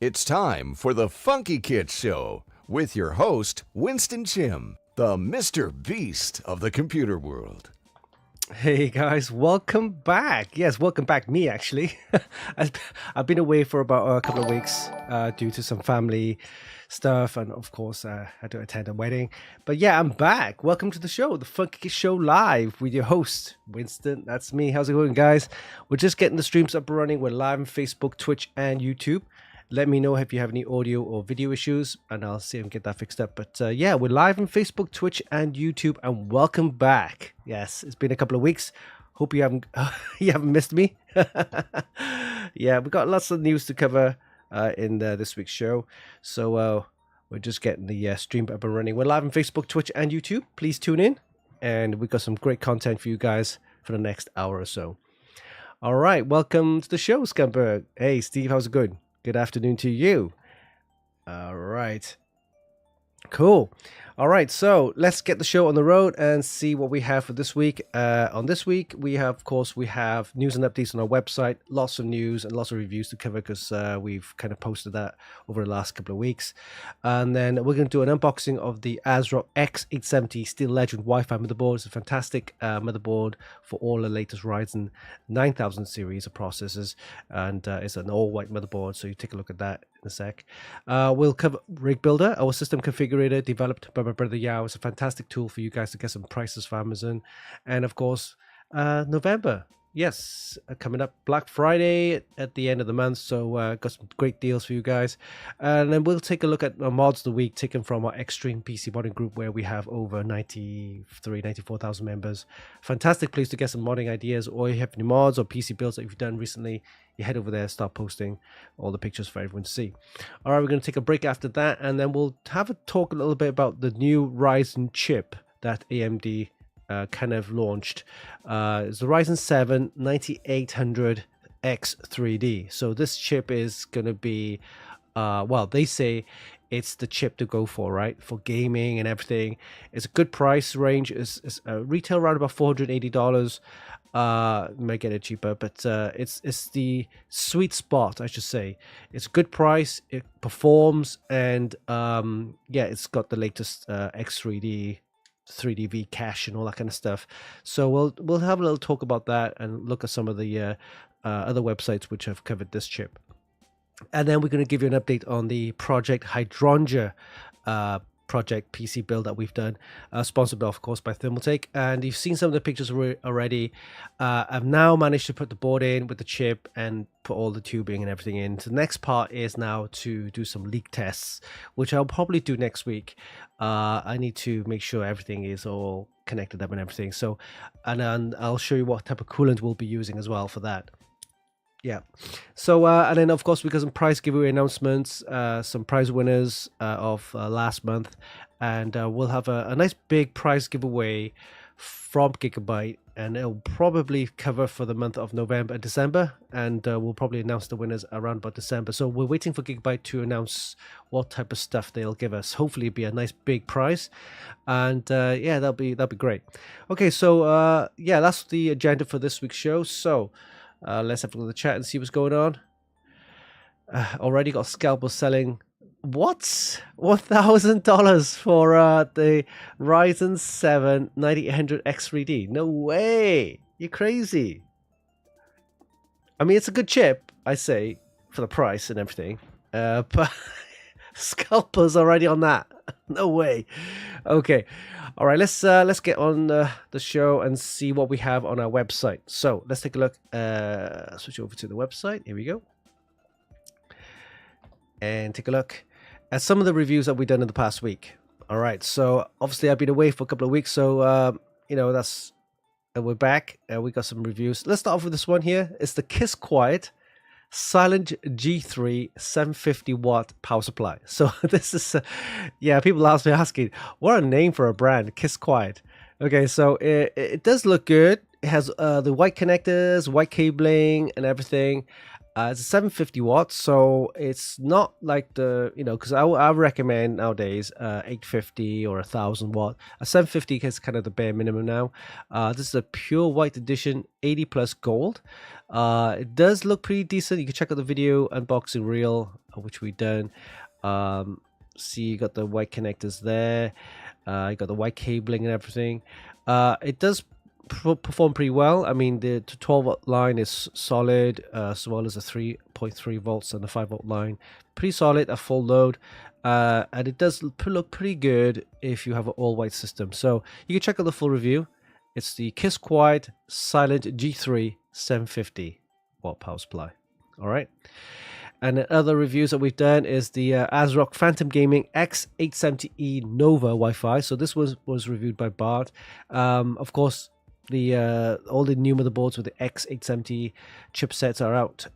It's time for the Funkykit Show with your host, Winston Chim, the Mr. Beast of the computer world. Hey guys, welcome back. Yes, welcome back, me actually. I've been away for about a couple of weeks due to some family stuff, and of course I had to attend a wedding. But yeah, I'm back. Welcome to the show, the Funkykit Show Live with your host, Winston. That's me. How's it going, guys? We're just getting the streams up and running. We're live on Facebook, Twitch, and YouTube. Let me know if you have any audio or video issues, and I'll see if I can get that fixed up. But yeah, we're live on Facebook, Twitch, and YouTube, and welcome back. Yes, it's been a couple of weeks. Hope you haven't missed me. Yeah, we got lots of news to cover in this week's show. So we're just getting the stream up and running. We're live on Facebook, Twitch, and YouTube. Please tune in, and we've got some great content for you guys for the next hour or so. All right, welcome to the show, Scumberg. Hey, Steve, how's it going? Good afternoon to you. All right. Cool. All right, so let's get the show on the road and see what we have for this week. On this week, we have news and updates on our website. Lots of news and lots of reviews to cover because we've kind of posted that over the last couple of weeks. And then we're going to do an unboxing of the ASRock X870 Steel Legend Wi-Fi motherboard. It's a fantastic motherboard for all the latest Ryzen 9000 series of processors. And it's an all-white motherboard, so you take a look at that in a sec. We'll cover Rig Builder, our system configurator developed by my brother Yao. It's a fantastic tool for you guys to get some prices for Amazon. And of course, November. Yes, coming up Black Friday at the end of the month. So got some great deals for you guys. And then we'll take a look at mods of the week taken from our Extreme PC modding group where we have over 94,000 members. Fantastic place to get some modding ideas, or you have any mods or PC builds that you've done recently. You head over there, start posting all the pictures for everyone to see. All right, we're going to take a break after that, and then we'll have a talk a little bit about the new Ryzen chip that AMD kind of launched. It's the Ryzen 7 9800X3D. So this chip is going to be, well, they say it's the chip to go for, right? For gaming and everything. It's a good price range. It's retail around about $480. Might get it cheaper, but it's the sweet spot, I should say. It's a good price, it performs, and yeah, it's got the latest X3D 3DV cache and all that kind of stuff. So we'll have a little talk about that and look at some of the other websites which have covered this chip. And then we're going to give you an update on the project Hydrangea project PC build that we've done, sponsored of course by Thermaltake. And you've seen some of the pictures already. I've now managed to put the board in with the chip and put all the tubing and everything in. So the next part is now to do some leak tests, which I'll probably do next week. I need to make sure everything is all connected up and everything. So, and then I'll show you what type of coolant we'll be using as well for that. Yeah. So, and then of course we got some prize giveaway announcements, some prize winners of last month, and we'll have a nice big prize giveaway from Gigabyte, and it'll probably cover for the month of November and December, and we'll probably announce the winners around about December. So we're waiting for Gigabyte to announce what type of stuff they'll give us. Hopefully it'll be a nice big prize, and yeah, that'll be great. Okay, so yeah, that's the agenda for this week's show. So let's have a look at the chat and see what's going on. Already got scalpers selling. What? $1,000 for the Ryzen 7 9800X3D? No way! You're crazy. I mean, it's a good chip, I say, for the price and everything. But scalpers already on that? No way. Okay. All right, let's get on the show and see what we have on our website. So let's take a look. Switch over to the website. Here we go. And take a look at some of the reviews that we've done in the past week. All right, so obviously I've been away for a couple of weeks, so you know, that's we're back. We got some reviews. Let's start off with this one here. It's the Kiss Quiet Silent G3 750 watt power supply. So this is yeah, people ask me asking what a name for a brand, Kiss Quiet. Okay, so it does look good. It has the white connectors, white cabling and everything. It's a 750 watts, so it's not like the, because I recommend nowadays 850 or 1000 watt. A 750 is kind of the bare minimum now. This is a pure white edition, 80 plus gold. It does look pretty decent. You can check out the video unboxing reel, which we done. See, you got the white connectors there. You got the white cabling and everything. It does perform pretty well. I mean, the 12-volt line is solid, as well as the 3.3 volts and the 5-volt line. Pretty solid at full load. And it does look pretty good if you have an all-white system. So you can check out the full review. It's the Kiss Quiet Silent G3 750 watt power supply. All right. And the other reviews that we've done is the ASRock Phantom Gaming X870E Nova Wi-Fi. So this was reviewed by Bart. Of course, all the new motherboards with the X870 chipsets are out.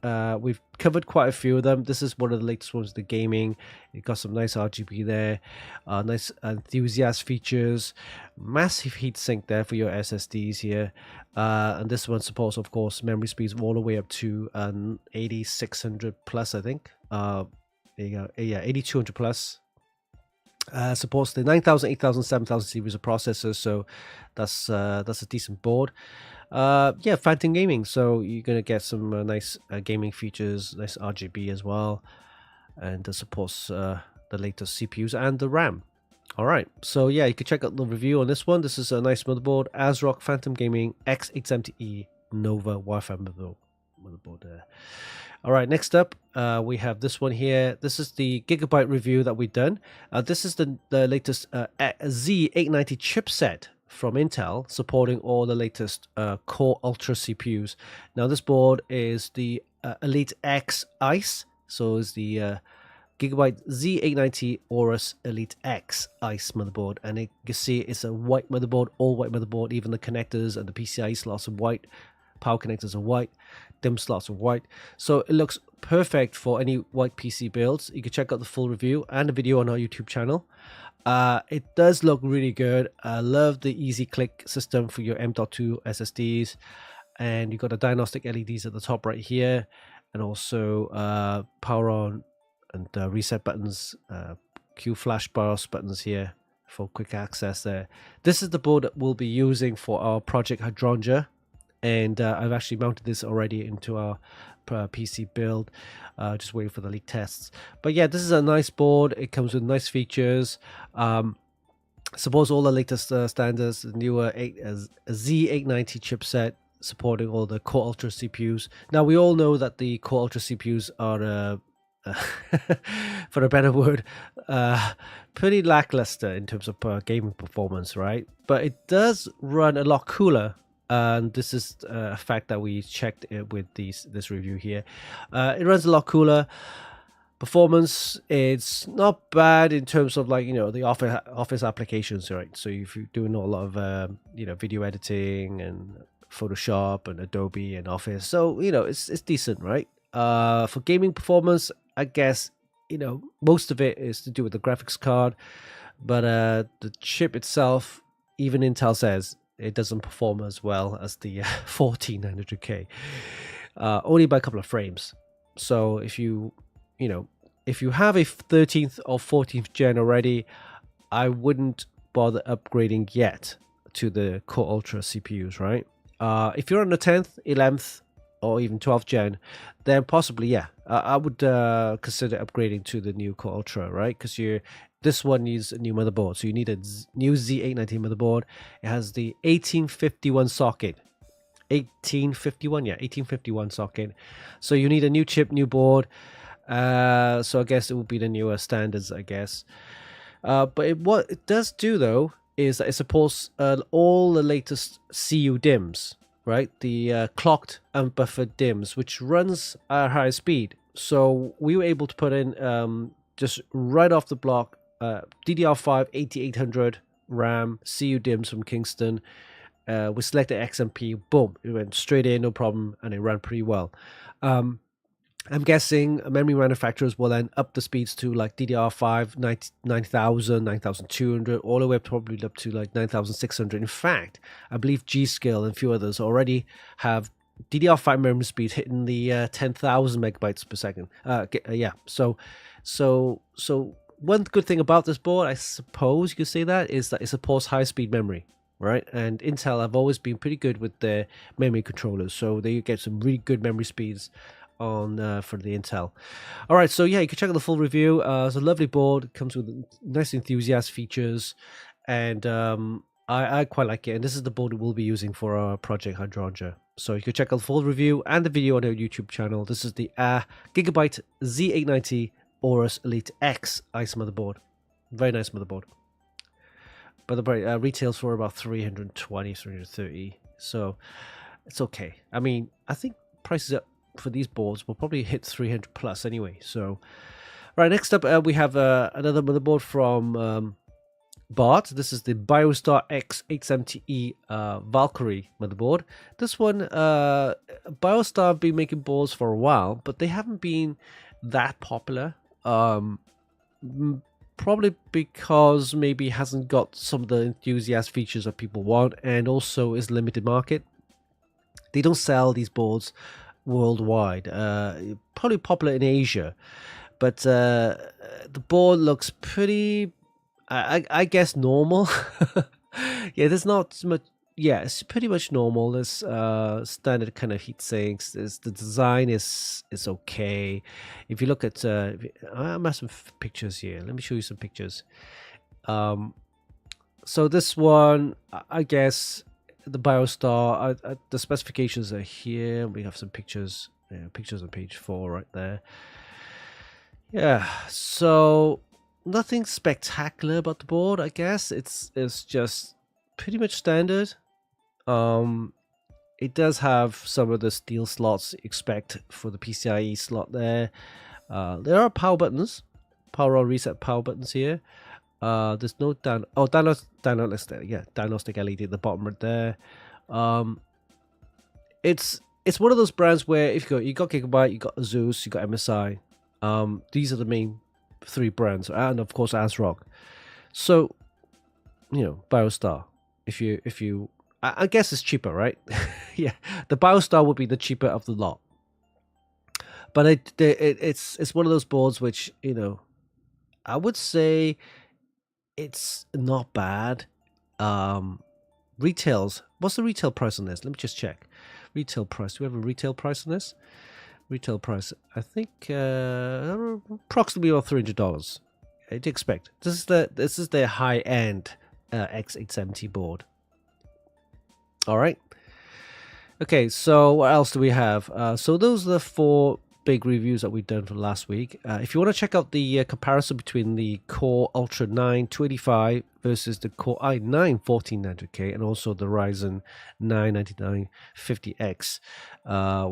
We've covered quite a few of them. This is one of the latest ones, the gaming. It got some nice RGB there, nice enthusiast features, massive heatsink there for your SSDs here. And this one supports, of course, memory speeds all the way up to 8600 plus, I think. There you go. Yeah, 8200 plus. Supports the 9000, 8000, 7000 series of processors, so that's a decent board. Yeah, Phantom Gaming, so you're gonna get some nice gaming features, nice RGB as well, and supports the latest CPUs and the RAM. All right, so yeah, you can check out the review on this one. This is a nice motherboard, ASRock Phantom Gaming X870E Nova Wi-Fi motherboard there. All right, next up, we have this one here. This is the Gigabyte review that we've done. This is the latest Z890 chipset from Intel, supporting all the latest Core Ultra CPUs. Now, this board is the Elite X Ice, so it's the Gigabyte Z890 Aorus Elite X Ice motherboard, and you can see it's a white motherboard, all white motherboard. Even the connectors and the PCIe slots are white. Power connectors are white, DIMM slots are white, so it looks perfect for any white PC builds. You can check out the full review and the video on our YouTube channel. It does look really good. I love the easy click system for your M.2 SSDs, and you've got the diagnostic LEDs at the top right here, and also power on and reset buttons, Q flash BIOS buttons here for quick access there. This is the board that we'll be using for our project Hydrangea. And I've actually mounted this already into our PC build, just waiting for the leak tests. But yeah, this is a nice board. It comes with nice features. Supports all the latest standards, the newer Z890 chipset, supporting all the Core Ultra CPUs. Now, we all know that the Core Ultra CPUs are, for a better word, pretty lackluster in terms of gaming performance, right? But it does run a lot cooler. And this is a fact that we checked with this review here. It runs a lot cooler. Performance, it's not bad in terms of, like, the office applications, right? So if you're doing a lot of video editing and Photoshop and Adobe and Office, so it's decent, right? For gaming performance, I guess most of it is to do with the graphics card, but the chip itself, even Intel says, it doesn't perform as well as the 14900K, only by a couple of frames. So if you have a 13th or 14th gen already, I wouldn't bother upgrading yet to the Core Ultra CPUs, right? If you're on the 10th, 11th, or even 12th gen, then possibly, yeah, I would consider upgrading to the new Core Ultra, right? Because this one needs a new motherboard, so you need a new Z890 motherboard. It has the 1851 socket. 1851 socket. So you need a new chip, new board. So I guess it will be the newer standards, I guess. But what it does do, though, is that it supports all the latest CU DIMMs, right? The clocked and buffered DIMMs, which runs at high speed. So we were able to put in just right off the block DDR5 8800 RAM CU DIMMs from Kingston. We selected XMP, boom, it went straight in, no problem, and it ran pretty well. I'm guessing memory manufacturers will then up the speeds to like DDR5 9000, 9200, all the way probably up to like 9600. In fact, I believe G-Skill and a few others already have DDR5 memory speed hitting the 10,000 megabytes per second. Yeah. So one good thing about this board, I suppose you could say that, is that it supports high-speed memory, right? And Intel have always been pretty good with their memory controllers, so they get some really good memory speeds on for the Intel. All right, so yeah, you can check out the full review. It's a lovely board. It comes with nice enthusiast features, and I quite like it. And this is the board we'll be using for our project Hydrangea. So you can check out the full review and the video on our YouTube channel. This is the Gigabyte Z890 Aorus Elite X ice motherboard. Very nice motherboard. But the retails for about 320, 330. So it's okay. I mean, I think prices up for these boards will probably hit 300 plus anyway. So, right, next up we have another motherboard from Bart. This is the BioStar X870E Valkyrie motherboard. This one, BioStar have been making boards for a while, but they haven't been that popular. Probably because maybe hasn't got some of the enthusiast features that people want, and also is limited market. They don't sell these boards worldwide. Probably popular in Asia, but the board looks pretty, I guess, normal. Yeah, there's not much. Yeah, it's pretty much normal. There's standard kind of heat sinks. The design is okay. If you look at, I have some pictures here. Let me show you some pictures. So this one, I guess, the BioStar, the specifications are here. We have some pictures. Pictures on page 4 right there. Yeah, so nothing spectacular about the board. I guess it's just pretty much standard. It does have some of the steel slots you expect for the PCIe slot there. There are power buttons, power on reset power buttons here. There's no diagnostic LED at the bottom right there. It's one of those brands where if you got Gigabyte, you got Asus, you got MSI. These are the main 3 brands, and of course ASRock. So, BioStar. If you I guess it's cheaper, right? Yeah, the BioStar would be the cheaper of the lot. But it's one of those boards which, I would say it's not bad. Retails. What's the retail price on this? Let me just check. Retail price. Do we have a retail price on this? Retail price. I think approximately about $300. I'd expect. This is their high end X870 board. All right. Okay, so what else do we have? So those are the 4 big reviews that we've done for last week. If you want to check out the comparison between the Core Ultra 9 285 versus the Core i9 14900K and also the Ryzen 9 9950X,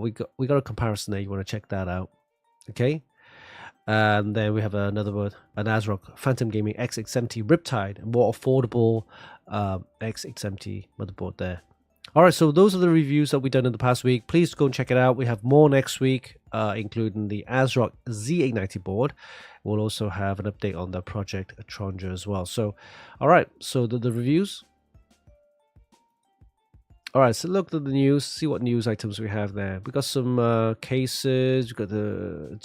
we got a comparison there. You want to check that out. Okay. And then we have another one, an ASRock Phantom Gaming X870 Riptide, a more affordable X870 motherboard there. All right, so those are the reviews that we've done in the past week. Please go and check it out. We have more next week, including the ASRock Z890 board. We'll also have an update on the project Hydrangea as well. So, all right, so the reviews. All right, so look at the news, see what news items we have there. We got some cases. We got the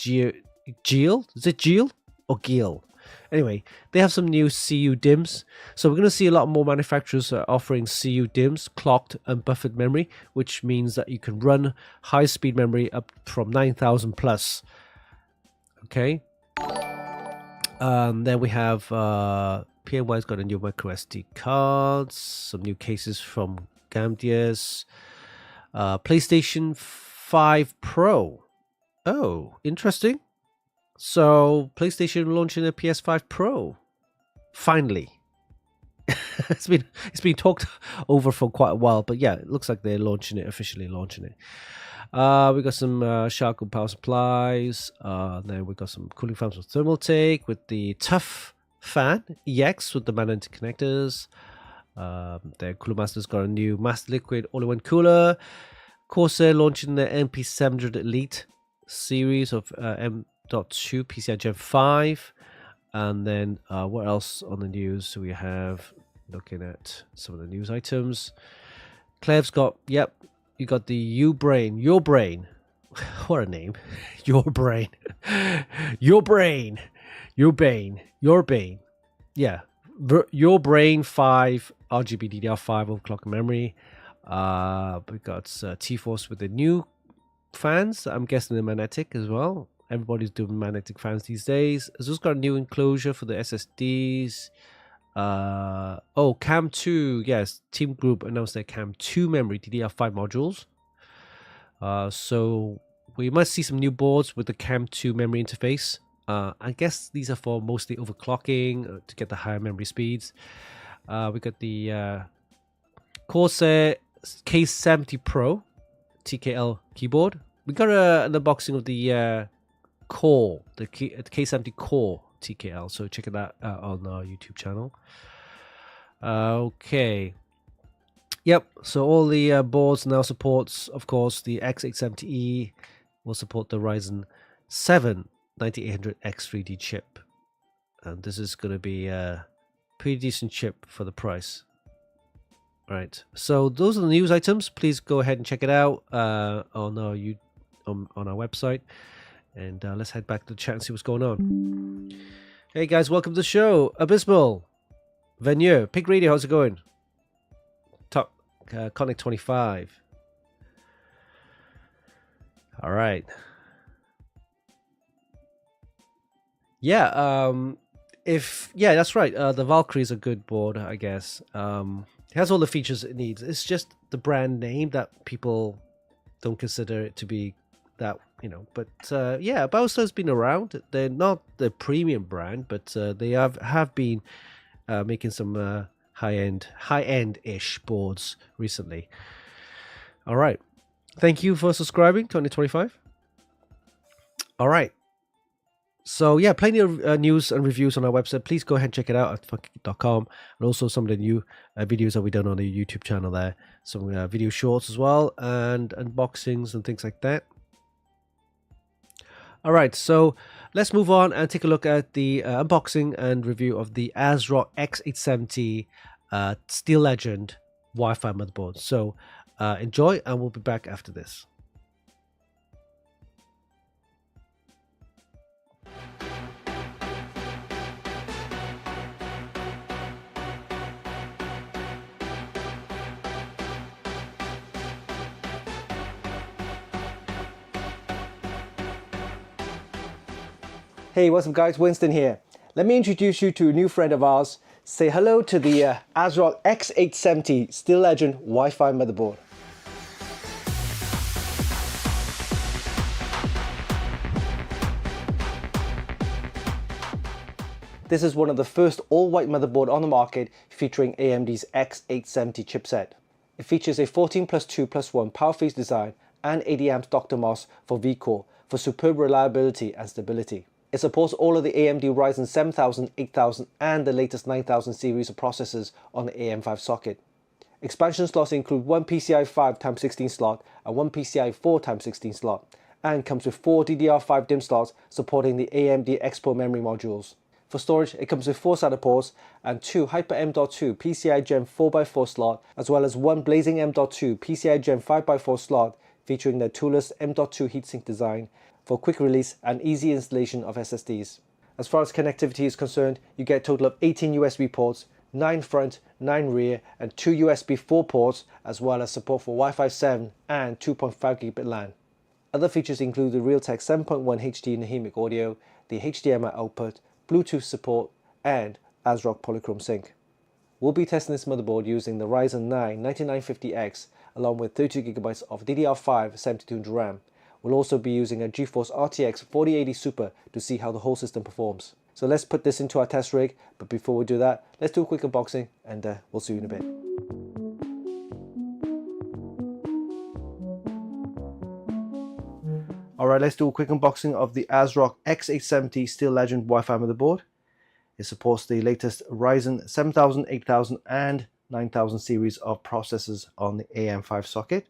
Geel. Is it Geel or Geel? Anyway, they have some new CU DIMMs. So we're going to see a lot more manufacturers offering CU DIMMs, clocked and buffered memory, which means that you can run high-speed memory up from 9,000 plus. Okay. Then we have PNY's got a new micro SD cards, some new cases from Gamdias, PlayStation 5 Pro. Oh, interesting. So PlayStation launching a PS5 Pro. Finally. it's been talked over for quite a while, but yeah, it looks like they're officially launching it. We got some Sharko power supplies. Then we got some cooling fans with Thermaltake with the Tough Fan EX with the magnetic connectors. Their Cooler Master's got a new Master Liquid all-in-one cooler. Corsair launching the MP700 Elite series of M.2 PCI Gen 5. And then what else on the news? So we have, looking at some of the news items, Clev's got, you got the your brain. What a name. Your brain. Your brain. Your bane. Your bane. Yeah. Your brain 5 RGB DDR5 overclock memory. We got T-Force with the new fans. I'm guessing they're magnetic as well. Everybody's doing magnetic fans these days. It's just got a new enclosure for the SSDs. Cam 2. Yes, Team Group announced their Cam 2 memory DDR5 modules. So we must see some new boards with the Cam 2 memory interface. I guess these are for mostly overclocking to get the higher memory speeds. We got the Corsair K70 Pro TKL keyboard. We got an unboxing of the Core, the K70 Core TKL. So check it out on our YouTube channel. Okay. Yep. So all the boards now supports, of course, the X870E will support the Ryzen 7 9800X3D chip, and this is going to be a pretty decent chip for the price. All right. So those are the news items. Please go ahead and check it out on our website. And let's head back to the chat and see what's going on. Hey guys, welcome to the show. Abysmal, Venue, Pig Radio, how's it going? Top Connect 25. All right. Yeah, that's right. The Valkyrie is a good board, I guess. It has all the features it needs. It's just the brand name that people don't consider it to be that, but Baustar's been around. They're not the premium brand, but they have been making some high-end-ish boards recently. All right. Thank you for subscribing, 2025. All right. So yeah, plenty of news and reviews on our website. Please go ahead and check it out at funkykit.com, and also some of the new videos that we've done on the YouTube channel there. Some video shorts as well, and unboxings and things like that. All right, so let's move on and take a look at the unboxing and review of the ASRock X870 Steel Legend Wi-Fi motherboard. So enjoy, and we'll be back after this. Hey, what's up guys, Winston here. Let me introduce you to a new friend of ours. Say hello to the ASRock X870 Steel Legend Wi-Fi motherboard. This is one of the first all-white motherboard on the market featuring AMD's X870 chipset. It features a 14+2+1 power phase design and 80 amps Dr. Moss for vCore for superb reliability and stability. It supports all of the AMD Ryzen 7000, 8000 and the latest 9000 series of processors on the AM5 socket. Expansion slots include one PCI 5x16 slot and one PCI 4x16 slot, and comes with 4 DDR5 DIMM slots supporting the AMD Expo memory modules. For storage, it comes with 4 SATA ports and 2 Hyper M.2 PCI Gen 4x4 slot, as well as one Blazing M.2 PCI Gen 5x4 slot featuring the toolless M.2 heatsink design for quick release and easy installation of SSDs. As far as connectivity is concerned, you get a total of 18 USB ports, 9 front, 9 rear, and 2 USB 4 ports, as well as support for Wi-Fi 7 and 2.5 gigabit LAN. Other features include the Realtek 7.1 HD Nahimic audio, the HDMI output, Bluetooth support, and ASRock Polychrome Sync. We'll be testing this motherboard using the Ryzen 9 9950X along with 32GB of DDR5 7200 RAM. We'll also be using a GeForce RTX 4080 Super to see how the whole system performs. So let's put this into our test rig, but before we do that, let's do a quick unboxing and we'll see you in a bit. Alright, let's do a quick unboxing of the ASRock X870 Steel Legend Wi-Fi motherboard. It supports the latest Ryzen 7000, 8000 and 9000 series of processors on the AM5 socket.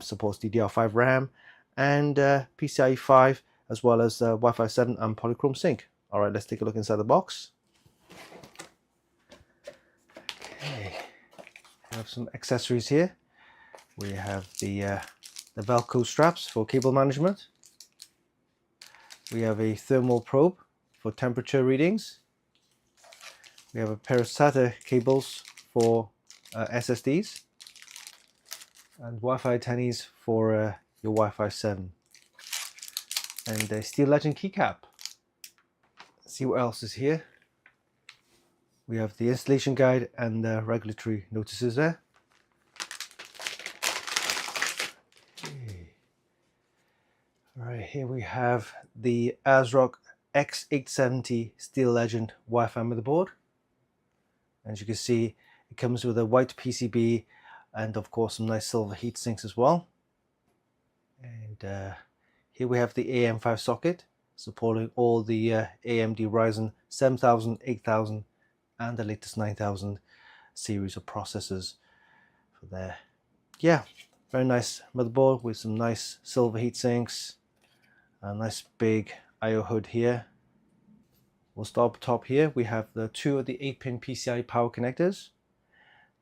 Supports DDR5 RAM and PCIe 5, as well as Wi-Fi 7 and Polychrome Sync. Alright, let's take a look inside the box. Okay, we have some accessories here. We have the Velcro straps for cable management. We have a thermal probe for temperature readings. We have a pair of SATA cables for SSDs, and Wi-Fi antennas for your Wi-Fi 7, and a Steel Legend keycap. Let's see what else is here. We have the installation guide and the regulatory notices there. Okay. All right, here we have the ASRock X870 Steel Legend Wi-Fi motherboard. As you can see, it comes with a white PCB and of course some nice silver heat sinks as well. And here we have the AM5 socket supporting all the AMD Ryzen 7000, 8000 and the latest 9000 series of processors for there. Yeah, very nice motherboard with some nice silver heat sinks, a nice big I/O hood here. We'll start up top here. We have the 2 of the 8-pin PCI power connectors.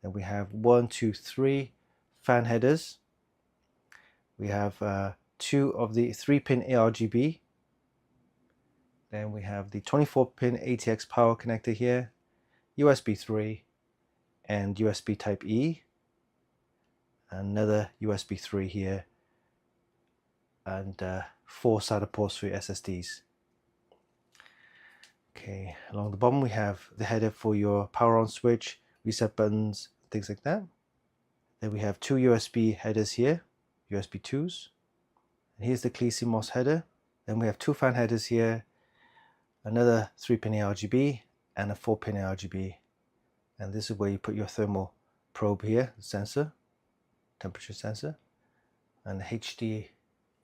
Then we have 1, 2, 3 fan headers. We have 2 of the 3-pin ARGB. Then we have the 24-pin ATX power connector here, USB 3 and USB Type E. Another USB 3 here, and 4 SATA ports for your SSDs. Okay, along the bottom we have the header for your power on switch, reset buttons, things like that. Then we have 2 USB headers here, USB 2s. And here's the ClearCMOS header. Then we have 2 fan headers here, another 3-pin ARGB and a 4-pin ARGB. And this is where you put your thermal probe here, the sensor, temperature sensor, and the HD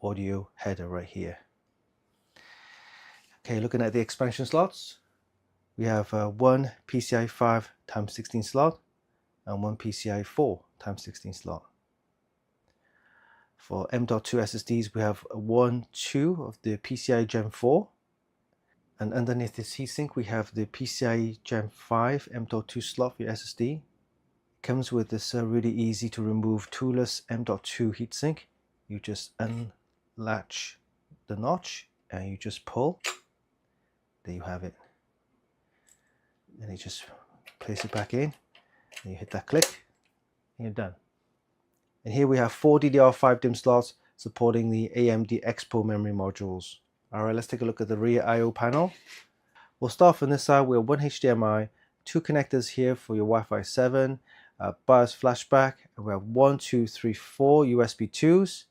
audio header right here. Okay, looking at the expansion slots, we have 1 PCI 5x16 slot and 1 PCI 4x16 slot. For M.2 SSDs, we have 1, 2 of the PCI Gen 4, and underneath this heatsink we have the PCI Gen 5 M.2 slot for your SSD. It comes with this really easy to remove toolless M.2 heatsink. You just unlatch the notch and you just pull. There you have it. And you just place it back in, and you hit that click, and you're done. And here we have 4 DDR5 DIMM slots supporting the AMD Expo memory modules. Alright, let's take a look at the rear I/O panel. We'll start from this side. We have 1 HDMI, 2 connectors here for your Wi-Fi 7, BIOS flashback, and we have 1, 2, 3, 4 USB 2s,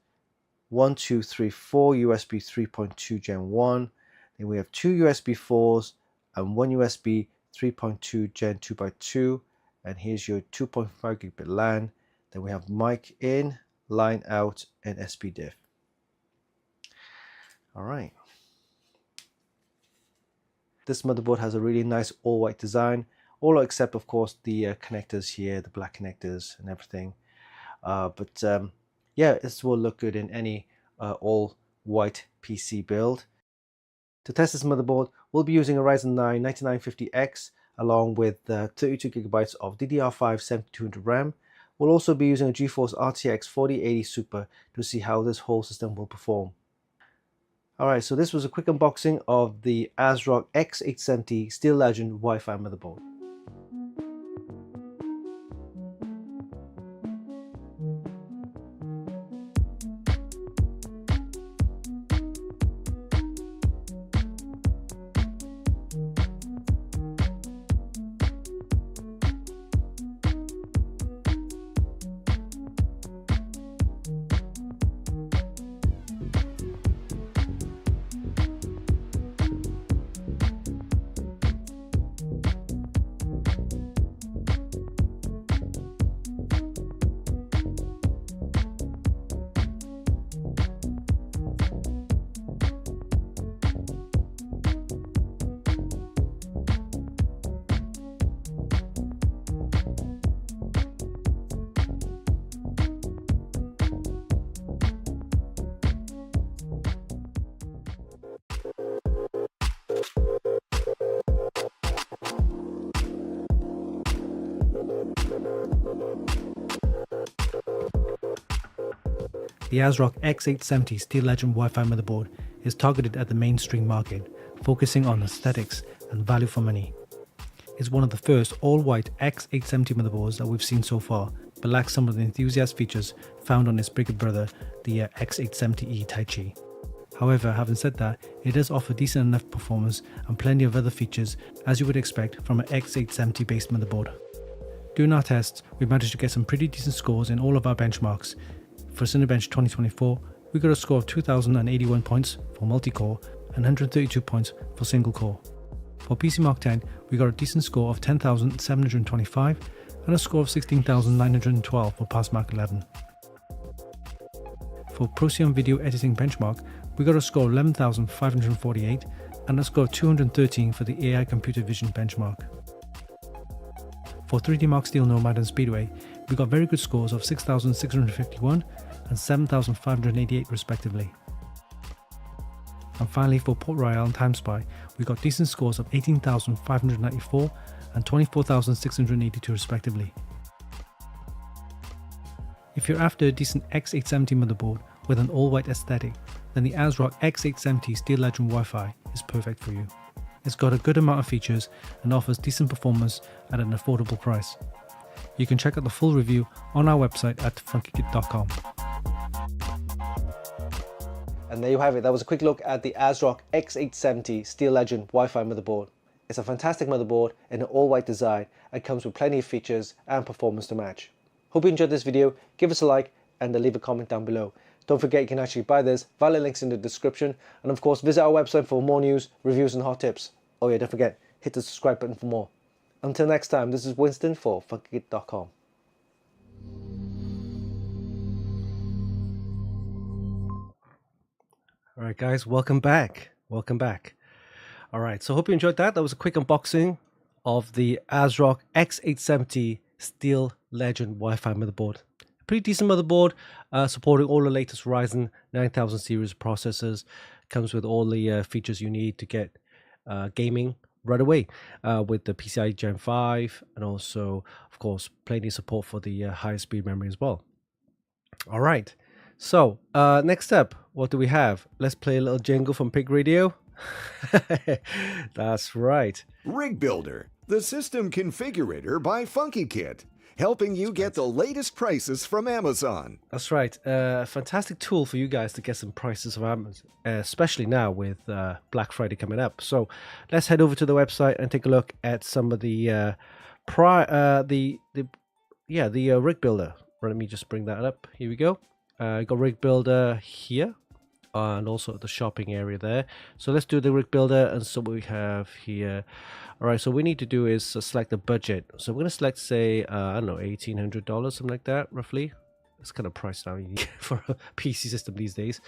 1, 2, 3, 4 USB 3.2 Gen 1. Then we have 2 USB 4s and 1 USB 3.2 Gen 2x2, and here's your 2.5 gigabit LAN. Then we have mic in, line out, and SPDIF. Alright. This motherboard has a really nice all-white design, all except of course the connectors here, the black connectors and everything. Yeah, this will look good in any all-white PC build. To test this motherboard, we'll be using a Ryzen 9 9950X along with 32 gigabytes of DDR5 7200 RAM. We'll also be using a GeForce RTX 4080 Super to see how this whole system will perform. Alright, so this was a quick unboxing of the ASRock X870 Steel Legend Wi-Fi motherboard. The ASRock X870 Steel Legend Wi-Fi motherboard is targeted at the mainstream market, focusing on aesthetics and value for money. It's one of the first all-white X870 motherboards that we've seen so far, but lacks some of the enthusiast features found on its bigger brother, the X870E Taichi. However, having said that, it does offer decent enough performance and plenty of other features as you would expect from an X870 based motherboard. During our tests, we managed to get some pretty decent scores in all of our benchmarks. For Cinebench 2024, we got a score of 2081 points for multi-core and 132 points for single core. For PC Mark 10, we got a decent score of 10,725 and a score of 16,912 for PassMark 11. For Procyon Video Editing Benchmark, we got a score of 11,548 and a score of 213 for the AI Computer Vision benchmark. For 3D Mark Steel Nomad and Speedway, we got very good scores of 6,651 and 7,588 respectively. And finally, for Port Royal and TimeSpy, we got decent scores of 18,594 and 24,682 respectively. If you're after a decent X870 motherboard with an all-white aesthetic, then the ASRock X870 Steel Legend Wi-Fi is perfect for you. It's got a good amount of features and offers decent performance at an affordable price. You can check out the full review on our website at funkykit.com. And there you have it. That was a quick look at the ASRock X870 Steel Legend Wi-Fi motherboard. It's a fantastic motherboard in an all-white design and comes with plenty of features and performance to match. Hope you enjoyed this video. Give us a like and leave a comment down below. Don't forget you can actually buy this via links in the description, and of course visit our website for more news, reviews and hot tips. Oh yeah, don't forget, hit the subscribe button for more. Until next time, this is Winston for Funkykit.com. Alright guys, welcome back. Alright, so hope you enjoyed that. That was a quick unboxing of the ASRock X870 Steel Legend Wi-Fi motherboard. Pretty decent motherboard, supporting all the latest Ryzen 9000 series processors. Comes with all the features you need to get gaming right away with the PCIe Gen 5, and also, of course, plenty of support for the higher speed memory as well. All right, so next up, what do we have? Let's play a little jingle from Pig Radio. That's right. Rig Builder, the system configurator by Funkykit, helping you get the latest prices from Amazon. That's right. Fantastic tool for you guys to get some prices from Amazon, especially now with Black Friday coming up. So let's head over to the website and take a look at some of the Rig Builder. Let me just bring that up. Here we go. Got Rig Builder here, and also the shopping area there. So let's do the Rig Builder, and so what we have here. All right, so what we need to do is select the budget. So we're going to select, say, I don't know, $1,800, something like that, roughly. It's kind of priced now for a PC system these days.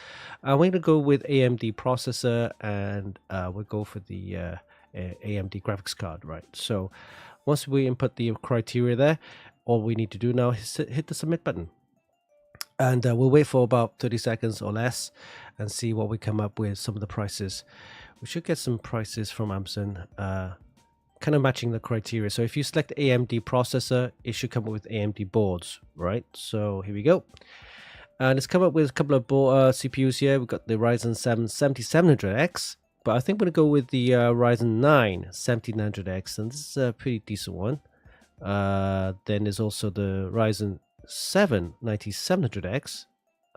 We're going to go with AMD processor, and we'll go for the AMD graphics card, right? So once we input the criteria there, all we need to do now is hit the submit button. And we'll wait for about 30 seconds or less and see what we come up with, some of the prices. We should get some prices from Amazon, kind of matching the criteria. So if you select AMD processor, it should come up with AMD boards, right? So here we go. And it's come up with a couple of CPUs here. We've got the Ryzen 7 7700X, but I think we're going to go with the Ryzen 9 1700X, and this is a pretty decent one. Then there's also the Ryzen 7 9700X.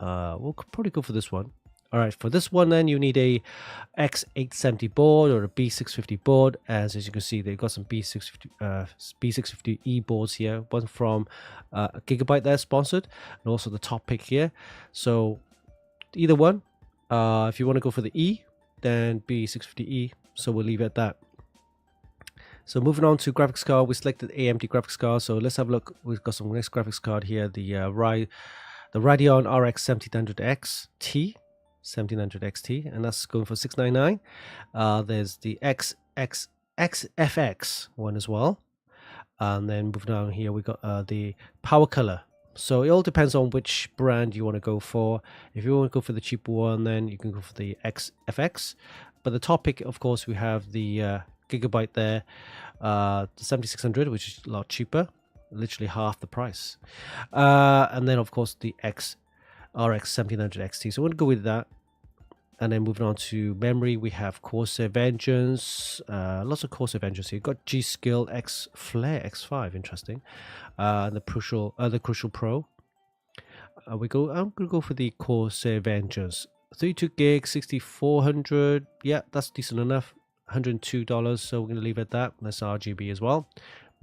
We'll probably go for this one. All right, for this one then you need a X870 board or a B650 board. As you can see, they've got some B650E boards here. One from Gigabyte there, sponsored, and also the top pick here. So either one. If you want to go for the E, then B650E. So we'll leave it at that. So moving on to graphics card, we selected AMD graphics card. So let's have a look. We've got some next graphics card here. The Radeon RX 1700XT. 1700 XT, and that's going for $699. There's the XFX one as well, and then moving down here we got the Power Color. So it all depends on which brand you want to go for. If you want to go for the cheaper one, then you can go for the XFX. But the top pick, of course, we have the Gigabyte there, the 7600, which is a lot cheaper, literally half the price. And then of course the RX 1700 XT. So we're going to go with that. And then moving on to memory, we have Corsair Vengeance. Lots of Corsair Vengeance here. You've got G-Skill X Flare X5, interesting. The Crucial Pro. I'm going to go for the Corsair Vengeance. 32 gig, 6400. Yeah, that's decent enough. $102. So we're going to leave it at that. That's RGB as well.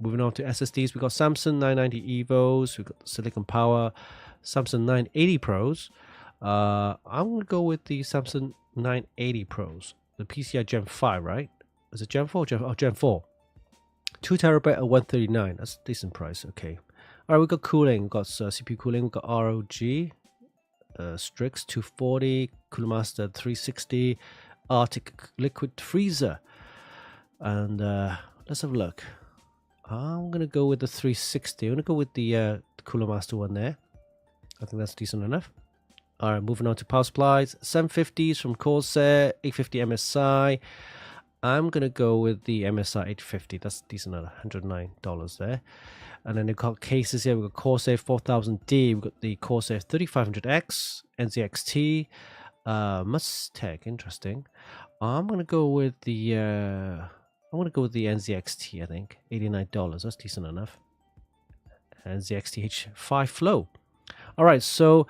Moving on to SSDs, we've got Samsung 990 EVOs. We've got Silicon Power, Samsung 980 Pros. I'm going to go with the Samsung 980 Pros. The PCI Gen 5, right? Is it Gen 4? Gen 4. 2 terabyte at 139. That's a decent price. Okay. All right, we've got cooling. We've got CPU cooling. We've got ROG, Strix 240, Cooler Master 360, Arctic Liquid Freezer. And let's have a look. I'm going to go with the 360. I'm going to go with the Cooler Master one there. I think that's decent enough. All right, moving on to power supplies. 750s from Corsair, 850 MSI. I'm going to go with the MSI 850. That's decent at $109 there. And then they've got cases here. We've got Corsair 4000D. We've got the Corsair 3500X, NZXT, Mustang. Interesting. I'm going to go with the NZXT, I think. $89. That's decent enough. NZXT H5 Flow. All right, so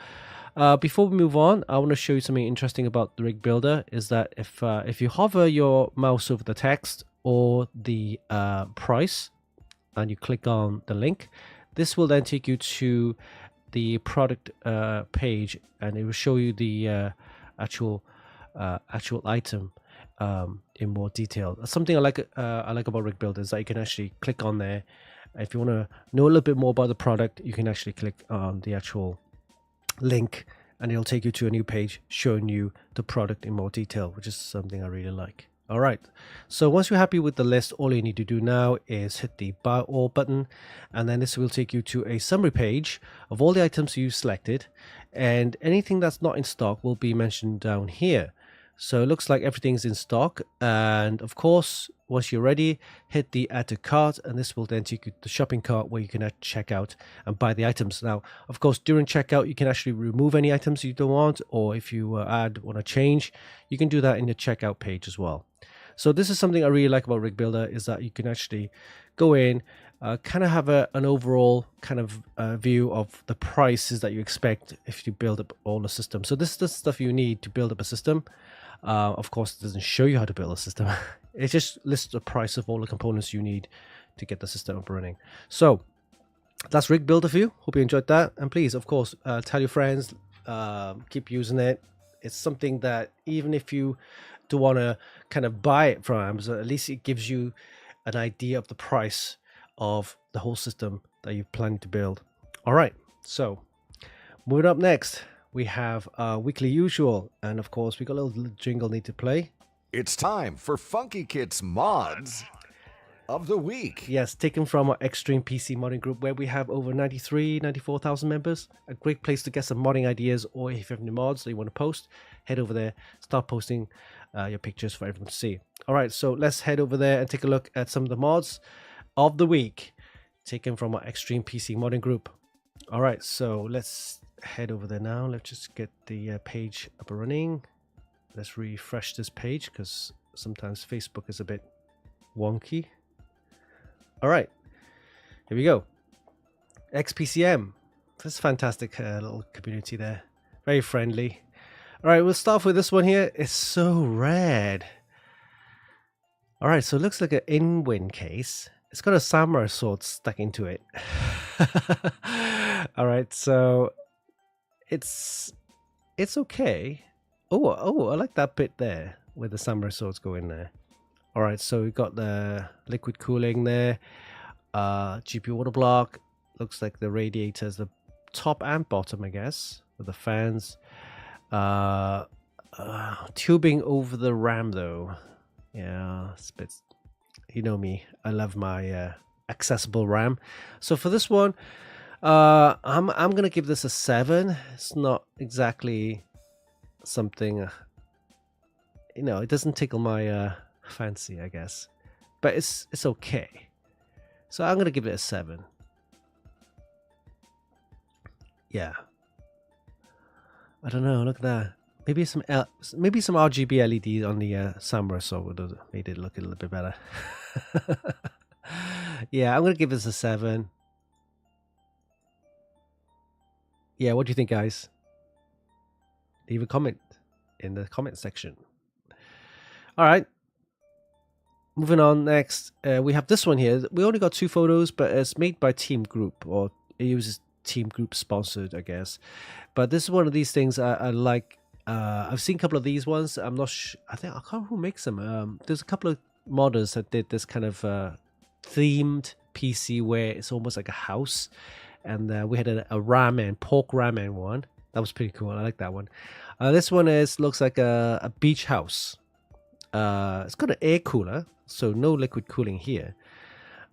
before we move on, I want to show you something interesting about the rig builder. Is that if you hover your mouse over the text or the price and you click on the link, this will then take you to the product page, and it will show you the actual item in more detail. Something I like about rig builder is that you can actually click on there. If you want to know a little bit more about the product, you can actually click on the actual link and it'll take you to a new page showing you the product in more detail, which is something I really like. All right, so once you're happy with the list, all you need to do now is hit the buy all button, and then this will take you to a summary page of all the items you selected, and anything that's not in stock will be mentioned down here. So it looks like everything's in stock, and of course, once you're ready, hit the add to cart, and this will then take you to the shopping cart where you can check out and buy the items. Now, of course, during checkout, you can actually remove any items you don't want, or if you want to change, you can do that in the checkout page as well. So this is something I really like about Rig Builder, is that you can actually go in, kind of have an overall kind of view of the prices that you expect if you build up all the system. So this is the stuff you need to build up a system. Of course, it doesn't show you how to build a system. It just lists the price of all the components you need to get the system up and running. So that's Rig Builder for you. Hope you enjoyed that. And please, of course, tell your friends, keep using it. It's something that even if you do want to kind of buy it from Amazon, at least it gives you an idea of the price of the whole system that you're planning to build. All right, so moving up next, we have Weekly Usual, and of course we got a little jingle need to play. It's time for Funkykit's Mods of the Week. Yes, taken from our Extreme PC modding group, where we have over 94,000 members. A great place to get some modding ideas, or if you have any mods that you want to post, head over there, start posting your pictures for everyone to see. All right, so let's head over there and take a look at some of the mods of the week taken from our Extreme PC modding group. All right, so let's head over there now. Let's just get the page up and running. Let's refresh this page because sometimes Facebook is a bit wonky. All right, here we go. XPCM. That's a fantastic little community there. Very friendly. All right, we'll start off with this one here. It's so red. All right, so it looks like an in-win case. It's got a samurai sword stuck into it. All right, so it's okay. Oh, I like that bit there where the samurai swords go in there. All right, so we've got the liquid cooling there. GPU water block. Looks like the radiator is the top and bottom, I guess, with the fans. Tubing over the RAM though. Yeah, it's a bit, you know me, I love my accessible RAM. So for this one, I'm gonna give this a 7. It's not exactly something, you know, it doesn't tickle my fancy, I guess, but it's okay. So I'm gonna give it a 7. Yeah. I don't know. Look at that. Maybe some RGB LED on the Samurai Sword would have made it look a little bit better. Yeah, I'm gonna give this a 7. Yeah, what do you think, guys? Leave a comment in the comment section. All right. Moving on next, we have this one here. We only got 2 photos, but it's made by Team Group, or it uses Team Group sponsored, I guess. But this is one of these things I like. I've seen a couple of these ones. I'm not sure. I can't remember who makes them. There's a couple of modders that did this kind of themed PC where it's almost like a house. And we had a pork ramen one. That was pretty cool. I like that one. This one looks like a beach house. It's got an air cooler, so no liquid cooling here.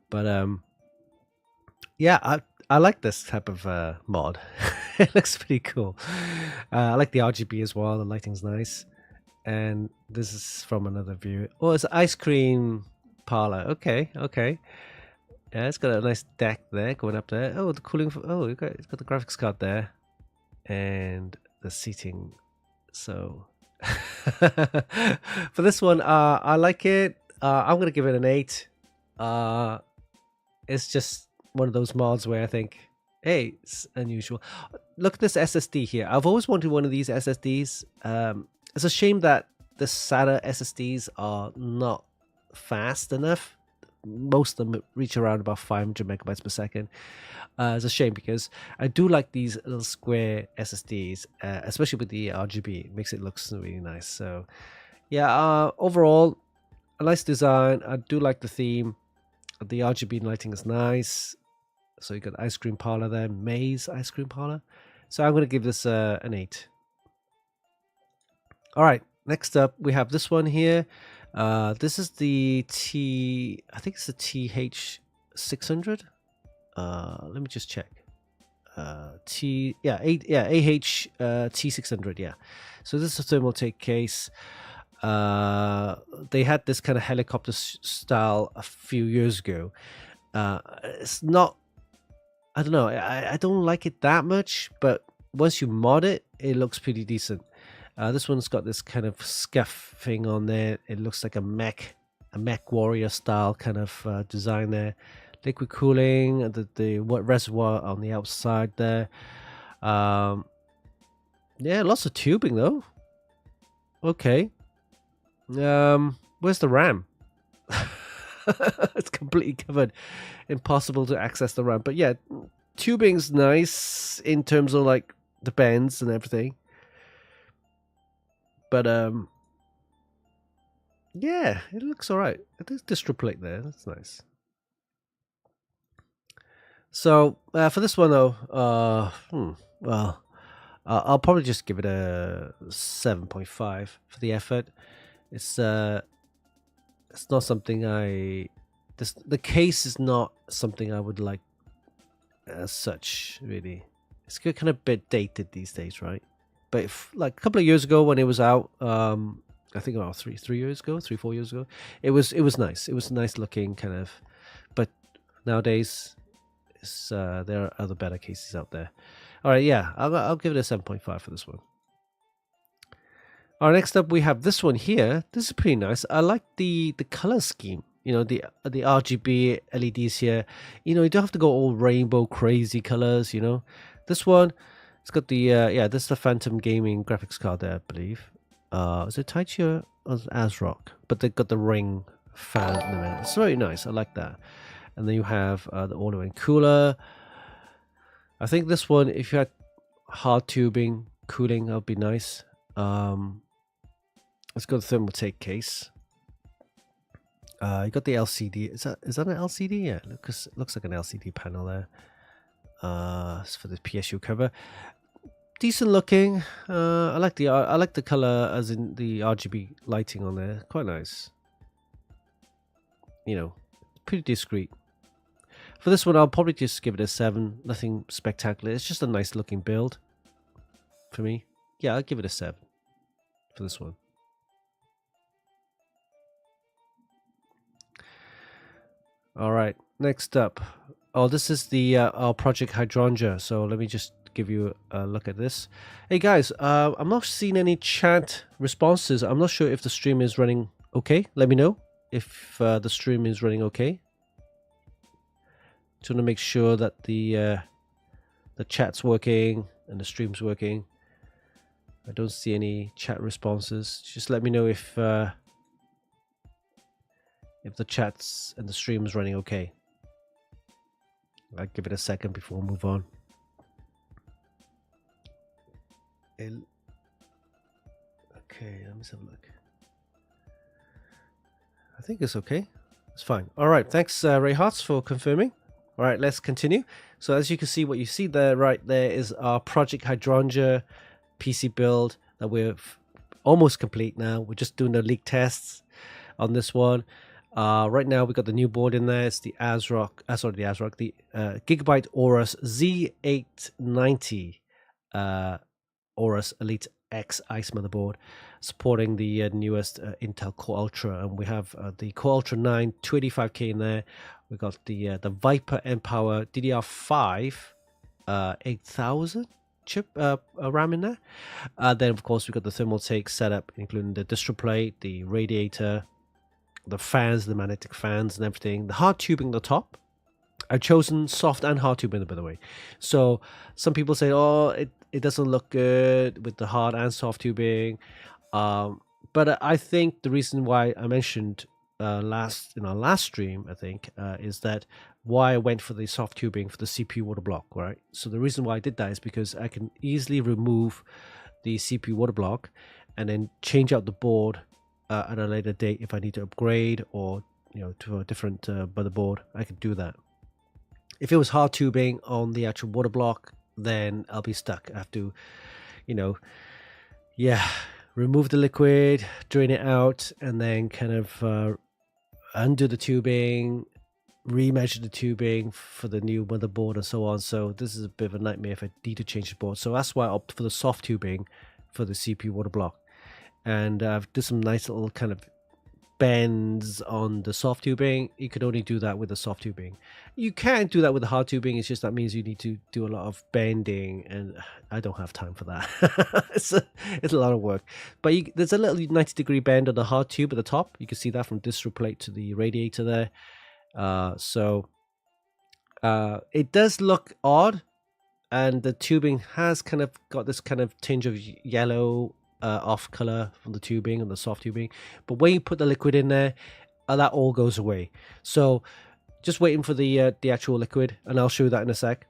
But yeah, I like this type of mod. It looks pretty cool. I like the RGB as well. The lighting's nice. And this is from another view. Oh, it's an ice cream parlor. Okay. Yeah, it's got a nice deck there going up there. Oh, the cooling. It's got the graphics card there, and the seating. So for this one, I like it. I'm gonna give it an 8. It's just one of those mods where I think, hey, it's unusual. Look at this SSD here. I've always wanted one of these SSDs. It's a shame that the SATA SSDs are not fast enough. Most of them reach around about 500 megabytes per second. It's a shame because I do like these little square SSDs, especially with the RGB. It makes it look really nice. So yeah, overall, a nice design. I do like the theme. The RGB lighting is nice. So you got ice cream parlor there, Maze ice cream parlor. So I'm going to give this an 8. All right, next up we have this one here. This is the I think it's the TH600. Let me just check. T600. Yeah. So this is a thermal take case. They had this kind of helicopter style a few years ago. It's not. I don't know. I don't like it that much, but once you mod it, it looks pretty decent. This one's got this kind of scuff thing on there. It looks like a mech warrior style kind of design there. Liquid cooling, the reservoir on the outside there. Yeah, lots of tubing though. Okay. Where's the RAM? It's completely covered. Impossible to access the RAM. But yeah, tubing's nice in terms of like the bends and everything. But yeah, it looks all right. There's distro plate there. That's nice. So for this one though, well, I'll probably just give it a 7.5 for the effort. It's not something the case is not something I would like as such, really. It's kind of a bit dated these days, right? But like a couple of years ago when it was out, I think about 4 years ago, it was nice. It was nice looking kind of, but nowadays there are other better cases out there. All right, yeah, I'll give it a 7.5 for this one. All right, next up we have this one here. This is pretty nice. I like the color scheme. You know, the RGB LEDs here. You know, you don't have to go all rainbow crazy colors. You know, this one. It's got the this is the Phantom Gaming graphics card there, I believe. Is it Taichi or ASRock? But they've got the ring fan in the middle. It's very nice. I like that. And then you have the all-in cooler. I think this one, if you had hard tubing cooling, that would be nice. Let's go to the thermal take case. You got the LCD. Is that an LCD? Yeah, it looks like an LCD panel there. It's for the PSU cover. Decent looking. I like the color, as in the RGB lighting on there. Quite nice. You know, pretty discreet. For this one, I'll probably just give it a 7. Nothing spectacular. It's just a nice looking build for me. Yeah, I'll give it a 7 for this one. All right, next up. Oh, this is the our project Hydrangea. So let me just give you a look at this. Hey guys, I'm not seeing any chat responses. I'm not sure if the stream is running okay. Let me know if the stream is running okay. Just want to make sure that the chat's working and the stream's working. I don't see any chat responses. Just let me know if the chats and the stream is running okay. I'll give it a second before we move on. Okay, let me have a look. I think it's okay. It's fine. All right, thanks Ray Hartz for confirming. All right, let's continue. So as you can see, what you see there right there is our Project Hydrangea PC build that we're almost complete now. We're just doing the leak tests on this one. Right now we got the new board in there. It's the Gigabyte Aorus Z890 Aorus Elite X Ice motherboard, supporting the newest Intel Core Ultra, and we have the Core Ultra 9 285K in there. We got the Viper Empower DDR5 8000 chip RAM in there. Then of course we got the Thermaltake setup, including the distro plate, the radiator, the fans, the magnetic fans and everything. The hard tubing at the top. I've chosen soft and hard tubing, by the way. So some people say, oh, it doesn't look good with the hard and soft tubing. But I think the reason why I mentioned in our last stream, I think, is that why I went for the soft tubing for the CPU water block, right? So the reason why I did that is because I can easily remove the CPU water block and then change out the board at a later date if I need to upgrade or to a different motherboard. I can do that. If it was hard tubing on the actual water block, then I'll be stuck. I have to, remove the liquid, drain it out, and then kind of undo the tubing, remeasure the tubing for the new motherboard and so on. So this is a bit of a nightmare if I need to change the board. So that's why I opted for the soft tubing for the CPU water block. And I've did some nice little kind of bends on the soft tubing. You could only do that with the soft tubing. You can do that with the hard tubing. It's just that means you need to do a lot of bending, and I don't have time for that. it's a lot of work. But there's a little 90-degree bend on the hard tube at the top. You can see that from distro plate to the radiator there. So it does look odd, and the tubing has kind of got this kind of tinge of yellow off color from the tubing and the soft tubing, but when you put the liquid in there, that all goes away. So just waiting for the actual liquid, and I'll show you that in a sec.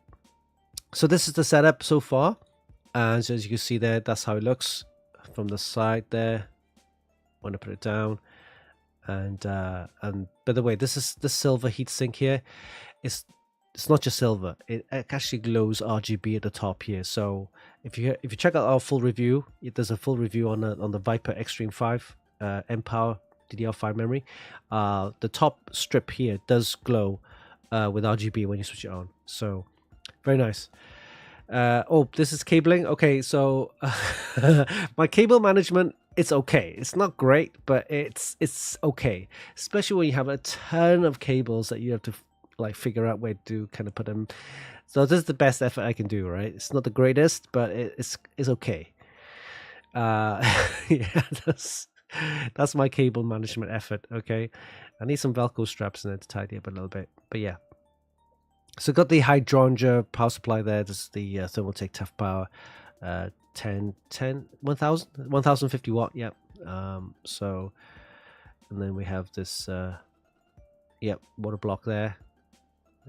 So this is the setup so far, and so as you can see there, that's how it looks from the side there when I put it down. And by the way, this is the silver heatsink here. It's not just silver, it actually glows RGB at the top here. So if you check out our full review, there's a full review on the Viper Extreme 5 Empower DDR5 memory. The top strip here does glow with RGB when you switch it on. So very nice. Oh, this is cabling. Okay, so my cable management, it's okay. It's not great, but it's okay, especially when you have a ton of cables that you have to figure out where to kind of put them. So this is the best effort I can do, right? It's not the greatest, but it's okay. Yeah, that's my cable management effort. Okay, I need some Velcro straps in there to tidy up a little bit, but yeah. So got the Hydrangea power supply there. This is the Thermaltake Tough Power 1050 watt. Yeah. So, and then we have this water block there,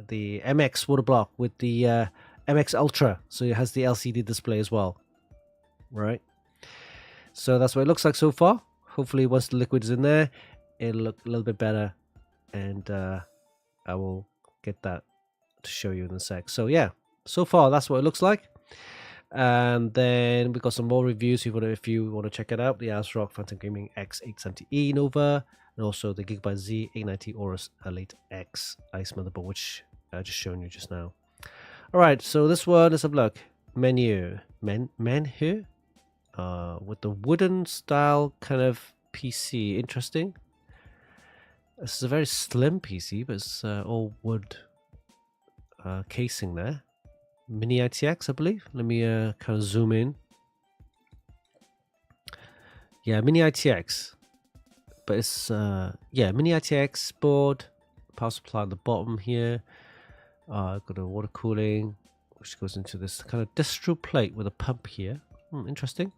the MX water block with the MX Ultra, so it has the LCD display as well, right? So that's what it looks like so far. Hopefully once the liquid is in there, it'll look a little bit better, and I will get that to show you in a sec. So yeah, so far that's what it looks like. And then we got some more reviews if you want to check it out. The ASRock Phantom Gaming X870E Nova, and also the Gigabyte Z890 Aorus Elite X Ice motherboard, which I just shown you just now. All right, so this one, let's have a look. Menu with the wooden style kind of PC. Interesting. This is a very slim PC, but it's all wood casing there. Mini ITX, I believe. Let me kind of zoom in. Yeah, Mini ITX. But it's yeah, Mini ITX board, power supply on the bottom here. Got a water cooling, which goes into this kind of distro plate with a pump here. Interesting.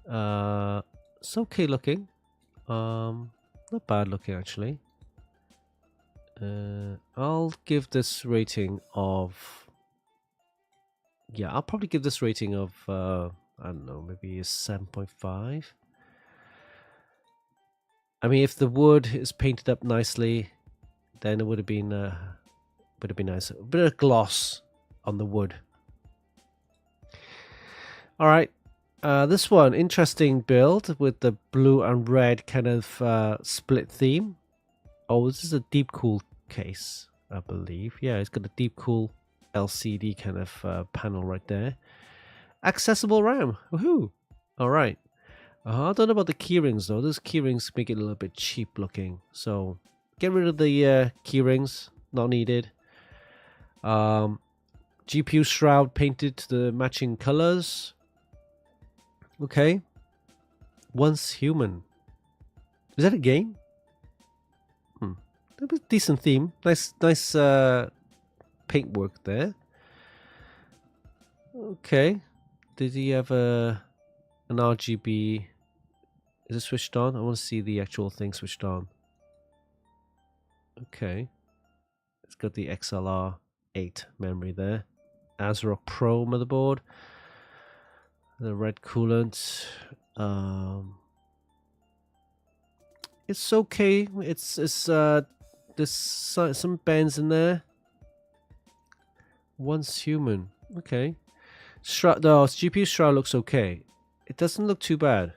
It's okay looking. Not bad looking actually. I'll give this rating of. Yeah, I'll probably give this rating of I don't know, maybe a 7.5. I mean, if the wood is painted up nicely, then it would have been nice. A bit of gloss on the wood. All right, this one interesting build with the blue and red kind of split theme. Oh, this is a deep cool case, I believe. Yeah, it's got a deep cool LCD kind of panel right there. Accessible RAM. Woohoo! All right. I don't know about the keyrings though. Those keyrings make it a little bit cheap looking. So get rid of the keyrings. Not needed. GPU shroud painted to the matching colors. Okay. Once human. Is that a game? That was a decent theme. Nice paintwork there. Okay. Did he have an RGB? Is it switched on? I want to see the actual thing switched on. Okay. It's got the XLR8 memory there. ASRock Pro motherboard. The red coolant. It's okay. It's there's some bands in there. Once human. Okay. Shroud, no, GPU shroud looks okay. It doesn't look too bad.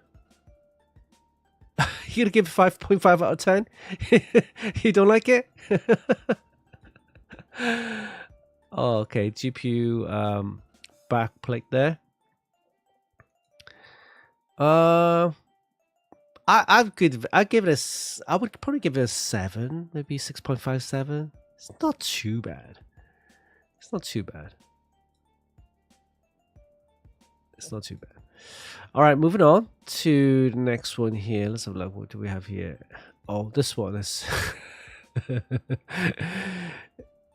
You gonna give it 5.5 out of 10? You don't like it? Oh, okay. GPU back plate there. I give it I would probably give it a 7, maybe 6.57. It's not too bad. It's not too bad. It's not too bad. All right, moving on to the next one here. Let's have a look. What do we have here? Oh, this one is.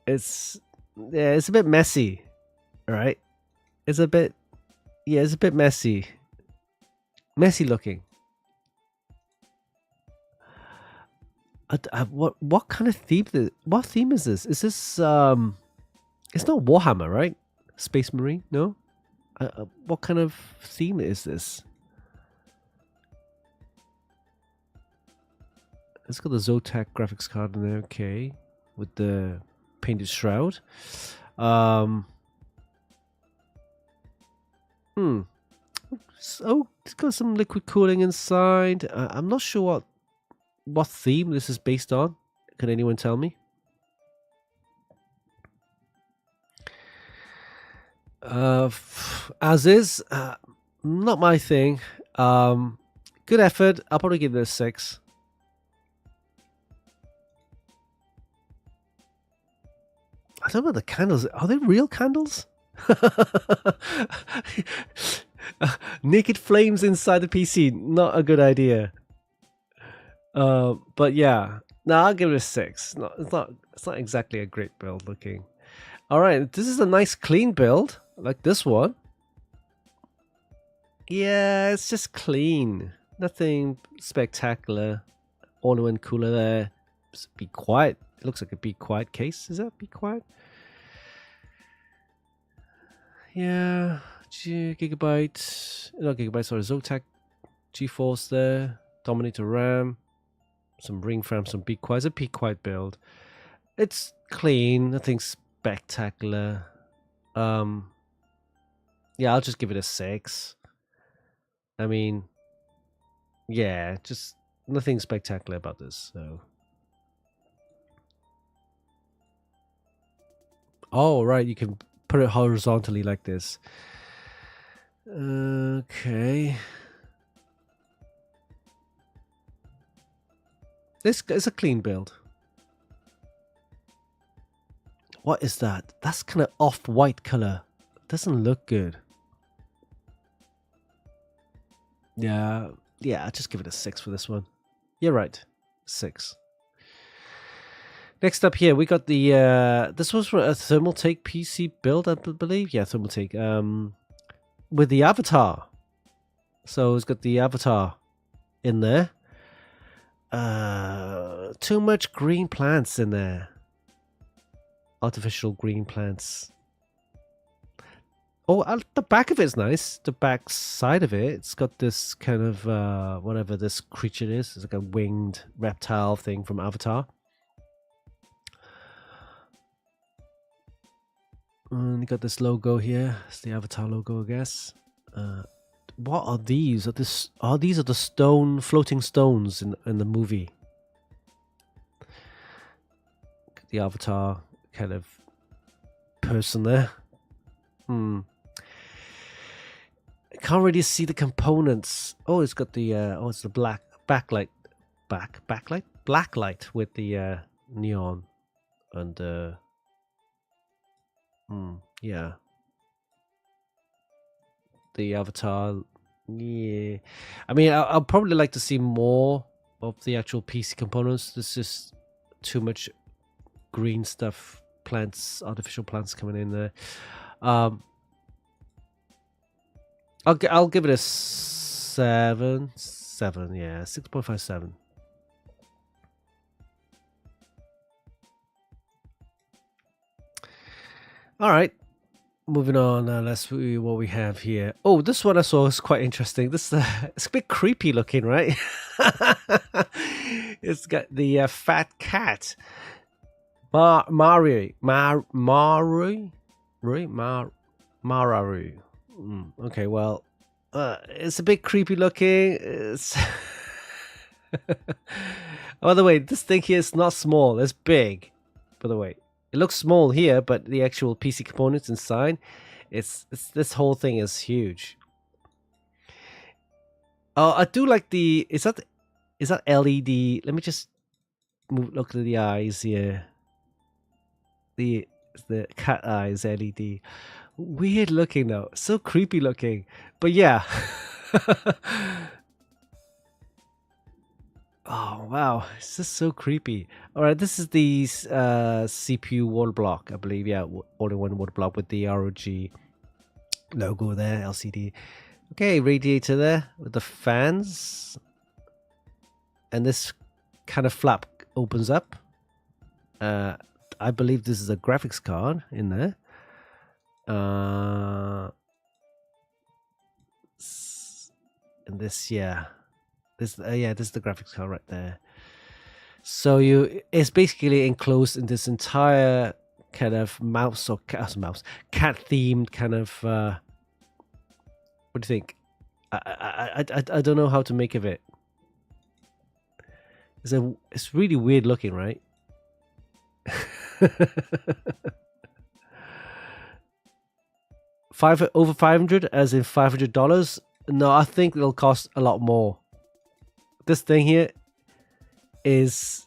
It's a bit messy, right? It's a bit messy. Messy looking. What kind of theme? What theme is this? Is this it's not Warhammer, right? Space Marine? No. What kind of theme is this? It's got the Zotac graphics card in there, okay, with the painted shroud. So it's got some liquid cooling inside. I'm not sure what theme this is based on. Can anyone tell me? As is, not my thing. Good effort. I'll probably give it a 6. I don't know about the candles. Are they real candles? Naked flames inside the PC. Not a good idea. But yeah, no, I'll give it a 6. No, it's not exactly a great build looking. All right, this is a nice clean build, like this one. Yeah, it's just clean. Nothing spectacular. All-in-one cooler there. Just be quiet. It looks like a Be Quiet case. Is that Be Quiet? Yeah, Gigabyte. Not Gigabyte, sorry. Zotac GeForce there. Dominator RAM. Some ring frame, some Be Quiet. It's a Be Quiet build. It's clean. Nothing spectacular. Yeah, I'll just give it a 6. I mean, yeah, just nothing spectacular about this. So, oh right, you can put it horizontally like this. Okay, it's a clean build. What is that? That's kind of off-white color. Doesn't look good. Yeah, I'll just give it a 6 for this one. You're right, 6. Next up here, we got the this was for a Thermaltake PC build, I believe. Yeah, Thermaltake. With the avatar. So it's got the avatar in there. Too much green plants in there. Artificial green plants. Oh, the back of it's nice. The back side of it, it's got this kind of whatever this creature is. It's like a winged reptile thing from Avatar. And you got this logo here. It's the Avatar logo, I guess. What are these? These are the floating stones in the movie. The Avatar kind of person there. I can't really see the components. Oh, it's got the it's the black backlight, blacklight with the neon and yeah. The Avatar, yeah. I mean, I'll probably like to see more of the actual PC components. There's just too much green stuff, plants, artificial plants coming in there. I'll give it a 7, yeah, 6.57. All right. Moving on, let's see what we have here. Oh, this one I saw is quite interesting. This it's a bit creepy looking, right? It's got the fat cat, Mararu. Okay, well, it's a bit creepy looking. It's by the way, this thing here is not small; it's big. By the way. It looks small here, but the actual PC components inside, it's this whole thing is huge. Oh, I do like the is that LED? Let me just look at the eyes here. The cat eyes LED. Weird looking though, so creepy looking. But yeah. Oh wow, it's just so creepy. All right, this is the CPU wall block, I believe. Yeah, all-in-one wall block with the ROG logo there, LCD. Okay, radiator there with the fans, and this kind of flap opens up. I believe this is a graphics card in there. And this, yeah. This is the graphics card right there. So it's basically enclosed in this entire kind of cat themed kind of. What do you think? I don't know how to make of it. It's really weird looking, right? Over 500, as in $500. No, I think it'll cost a lot more. This thing here it's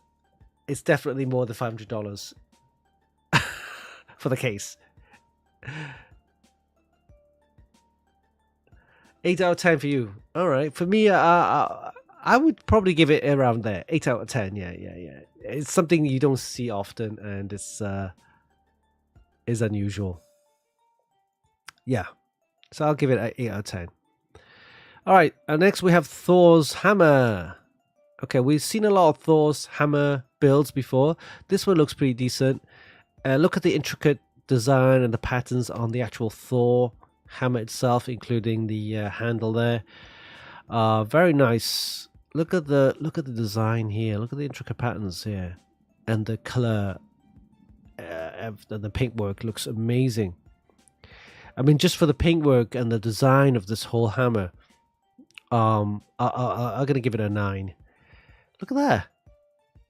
definitely more than $500 for the case. 8 out of 10 for you. All right, for me, I would probably give it around there. 8 out of 10. Yeah. It's something you don't see often, and it's is unusual. Yeah, so I'll give it an 8 out of 10. All right, next we have Thor's hammer. Okay, we've seen a lot of Thor's hammer builds before. This one looks pretty decent. Look at the intricate design and the patterns on the actual Thor hammer itself, including the handle there. Very nice. Look at the design here. Look at the intricate patterns here, and the color. The paintwork looks amazing. I mean, just for the paintwork and the design of this whole hammer. I'm gonna give it a 9. Look at that.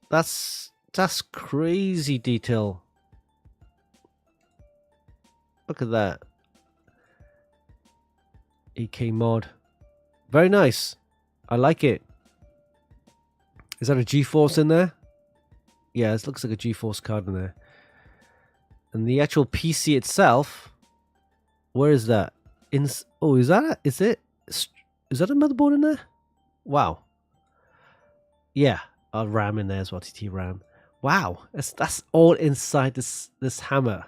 That's crazy detail. Look at that. EK mod. Very nice. I like it. Is that a GeForce in there? Yeah, it looks like a GeForce card in there. And the actual PC itself, where is that? Oh, is that is it? Is that a motherboard in there? Wow. Yeah, a RAM in there as well, TT RAM. Wow, that's all inside this hammer.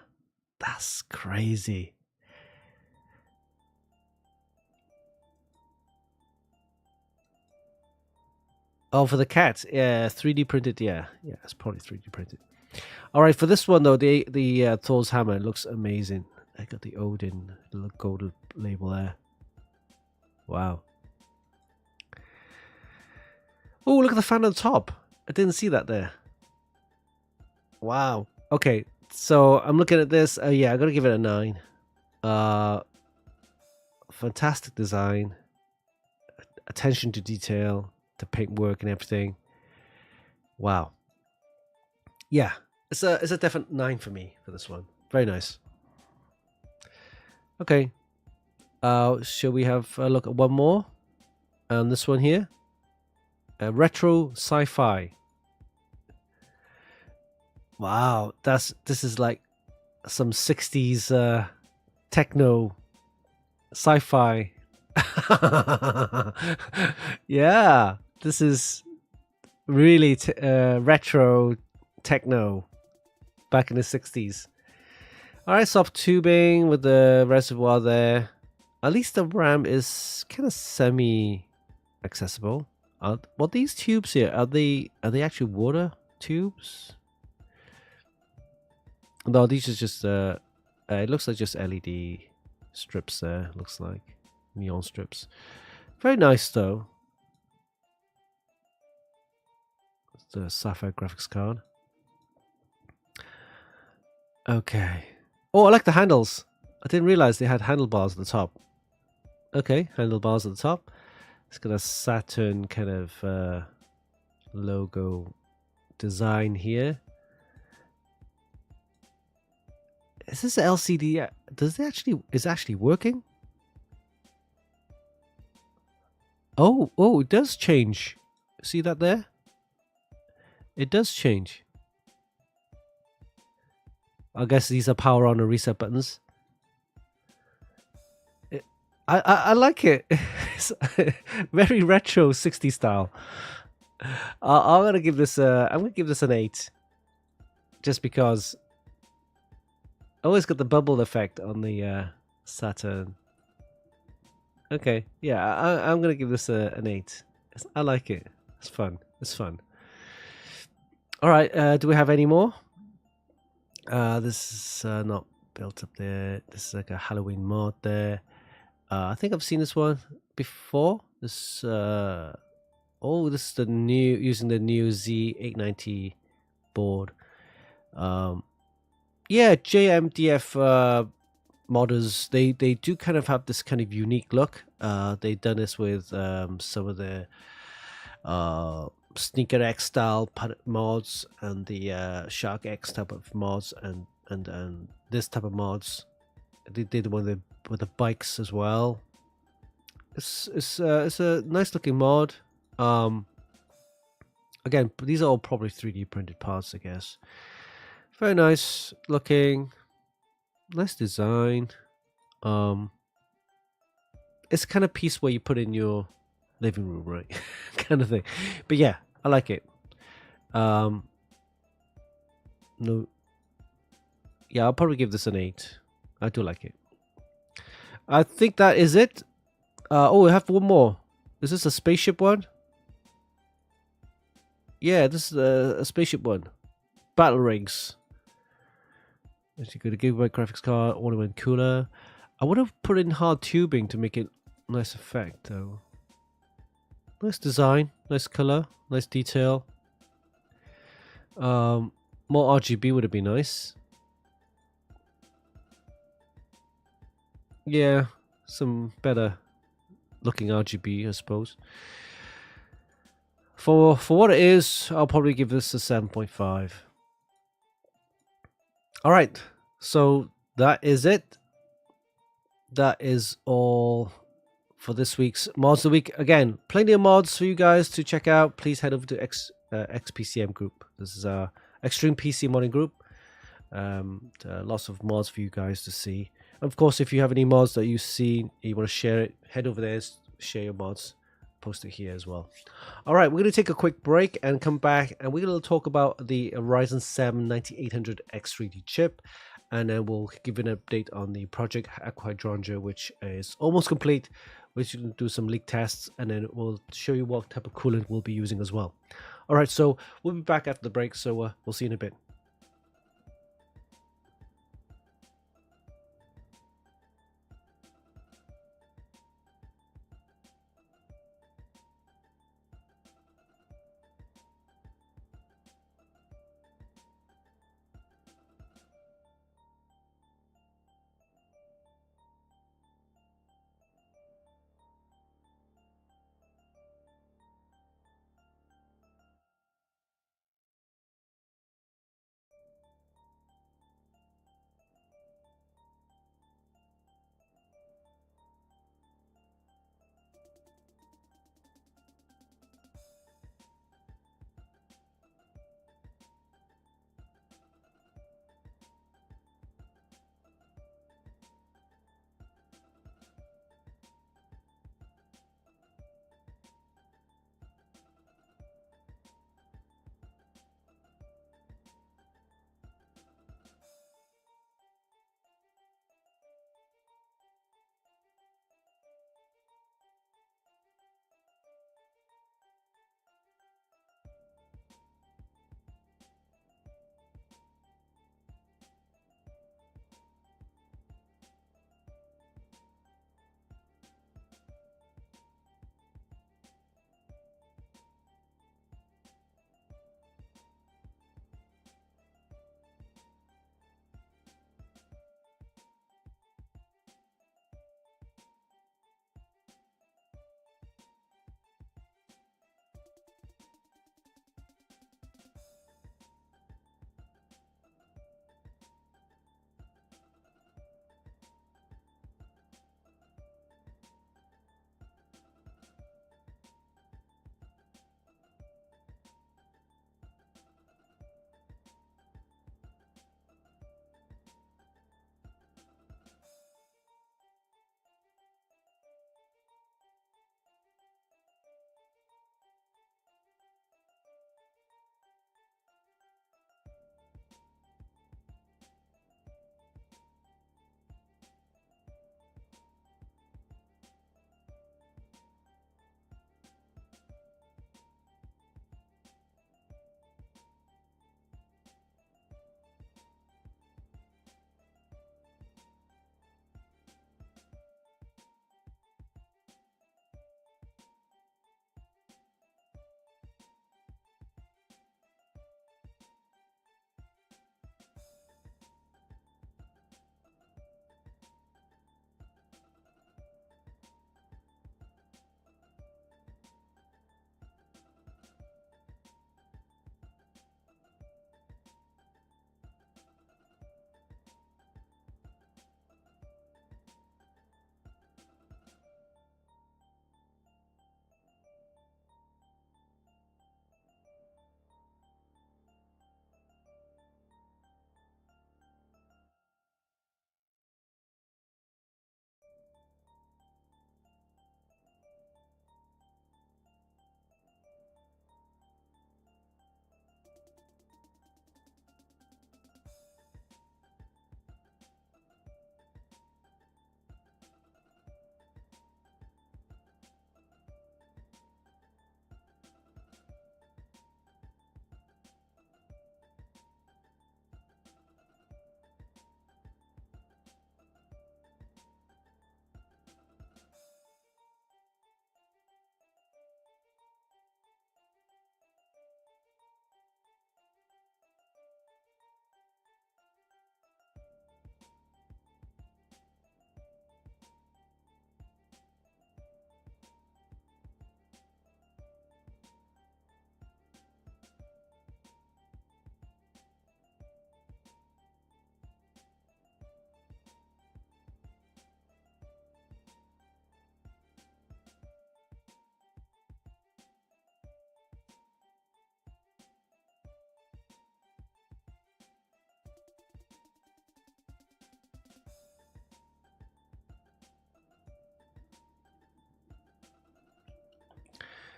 That's crazy. Oh, for the cat, yeah, 3D printed. Yeah, it's probably 3D printed. All right, for this one though, the Thor's hammer looks amazing. I got the Odin little gold label there. Wow. Oh, look at the fan on top. I didn't see that there. Wow. Okay, so I'm looking at this. Yeah, I gotta give it a 9. Fantastic design, attention to detail, the paintwork and everything. Wow. Yeah, it's a definite 9 for me for this one. Very nice. Okay. Shall we have a look at one more? And this one here, retro sci-fi. Wow, this is like some 60s techno sci-fi. Yeah, this is really retro techno back in the 60s. All right, soft tubing with the reservoir there. At least the RAM is kind of semi-accessible. What these tubes here, are they actually water tubes? No, these are just it looks like just LED strips there. Looks like neon strips. Very nice though. It's the Sapphire graphics card. Okay. Oh, I like the handles. I didn't realize they had handlebars at the top. Okay, handlebars at the top. It's got a Saturn kind of logo design here. Is this LCD? Is it actually working? Oh, it does change. See that there? It does change. I guess these are power on and reset buttons. I like it. It's very retro 60s style. I'm gonna give this an 8, just because. I always got the bubble effect on the Saturn. Okay, yeah, I'm gonna give this an 8. I like it. It's fun. It's fun. All right, do we have any more? This is not built up there. This is like a Halloween mod there. I think I've seen this one before. This this is the new, using the new Z890 board. Yeah, JMDF modders, they do kind of have this kind of unique look. They've done this with some of the Sneaker X style mods and the Shark X type of mods and this type of mods. They did one with the bikes as well. It's a nice looking mod. Again, these are all probably 3D printed parts, I guess. Very nice looking, nice design. It's kind of piece where you put in your living room, right? Kind of thing. But yeah, I like it. No, yeah, I'll probably give this an 8. I do like it. I think that is it. Oh, we have one more. Is this a spaceship one? Yeah, this is a spaceship one. Battle rigs. Actually, got a gigabyte graphics card, ornament cooler. I would have put in hard tubing to make it nice effect though. Nice design, nice color, nice detail. More RGB would have been nice. Yeah, some better looking RGB, I suppose. For what it is, I'll probably give this a 7.5. All right, so that is it. That is all for this week's Mods of the Week. Again, plenty of mods for you guys to check out. Please head over to XPCM group. This is our Extreme PC modding group. Lots of mods for you guys to see. Of course, if you have any mods that you see, you want to share it, head over there, share your mods, post it here as well. All right, we're going to take a quick break and come back, and we're going to talk about the Ryzen 7 9800X3D chip, and then we'll give an update on the project Aqua Hydrangea, which is almost complete. We're going to do some leak tests, and then we'll show you what type of coolant we'll be using as well. All right, so we'll be back after the break, so we'll see you in a bit.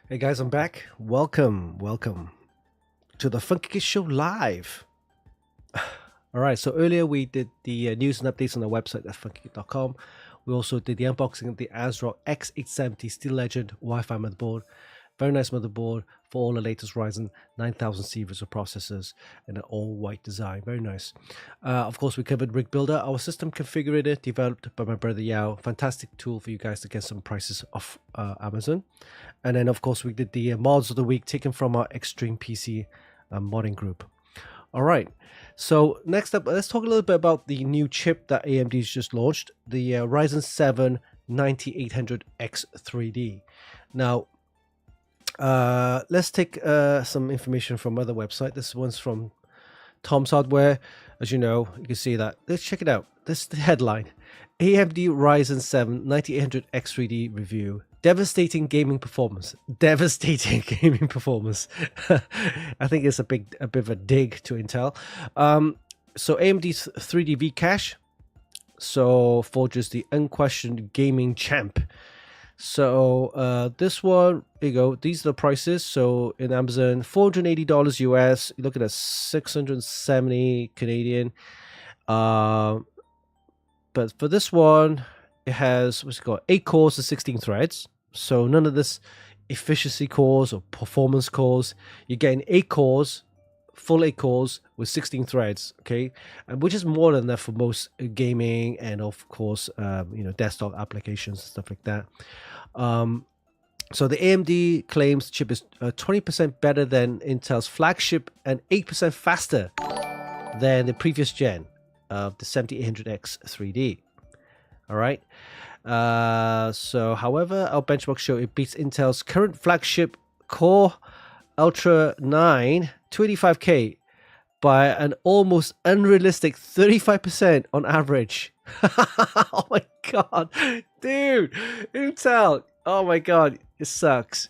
Hey guys, I'm back. Welcome to the Funkykit Show live. All right, so earlier we did the news and updates on our website at funkykit.com. We also did the unboxing of the ASRock X870 Steel Legend Wi-Fi motherboard. Very nice motherboard for all the latest Ryzen 9000 series of processors and an all-white design. Very nice. Of course, we covered Rig Builder, our system configurator developed by my brother Yao. Fantastic tool for you guys to get some prices off Amazon. And then, of course, we did the mods of the week taken from our Extreme PC modding group. All right. So next up, let's talk a little bit about the new chip that AMD's just launched, the Ryzen 7 9800X3D. Now, let's take some information from other website. This one's from Tom's Hardware. As you know, you can see that. Let's check it out. This is the headline: AMD Ryzen 7 9800X3D review. Devastating gaming performance. Devastating gaming performance. I think it's a bit of a dig to Intel. So AMD's 3D V cache. So forges the unquestioned gaming champ. So this one, there you go. These are the prices. So in Amazon, $480 US. You're looking at 670 Canadian. But for this one, it has what's it called? 8 cores and 16 threads. So none of this efficiency cores or performance cores. You're getting 8 cores, full 8 cores with 16 threads. Okay, and which is more than that for most gaming and of course desktop applications and stuff like that. So the AMD claims the chip is 20% better than Intel's flagship and 8% faster than the previous gen of the 7800X 3D. All right. So, however, our benchmarks show it beats Intel's current flagship Core Ultra 9 285K by an almost unrealistic 35% on average. Oh my god, dude, Intel. Oh my god, it sucks.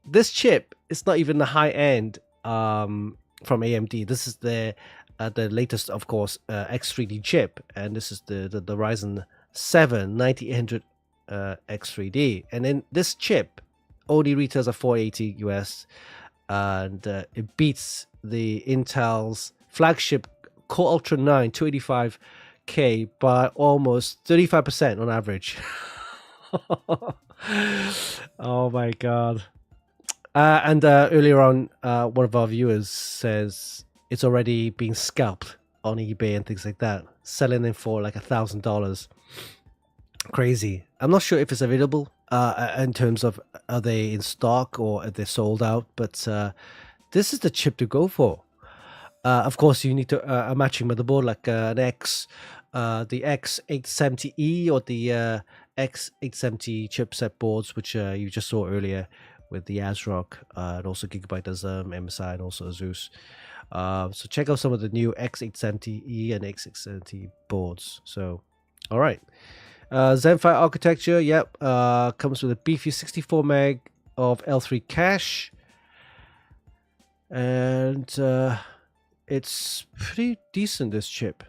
This chip is not even the high end from AMD. This is the latest, of course, X3D chip, and this is the Ryzen 7 9800 X3D, and then this chip only retails at $480 US, and it beats the Intel's flagship Core Ultra 9 285K by almost 35% on average. Oh my god. And earlier on, one of our viewers says it's already being scalped on eBay and things like that, selling them for like $1,000. Crazy. I'm not sure if it's available in terms of are they in stock or are they sold out, but this is the chip to go for. Of course, you need to a matching motherboard like the X870E or the X870 chipset boards, which you just saw earlier with the ASRock, and also Gigabyte does MSI and also Asus. So check out some of the new X870E and X670 boards. So, all right. Zen 5 architecture, yep. Comes with a beefy 64 meg of L3 cache. And it's pretty decent, this chip.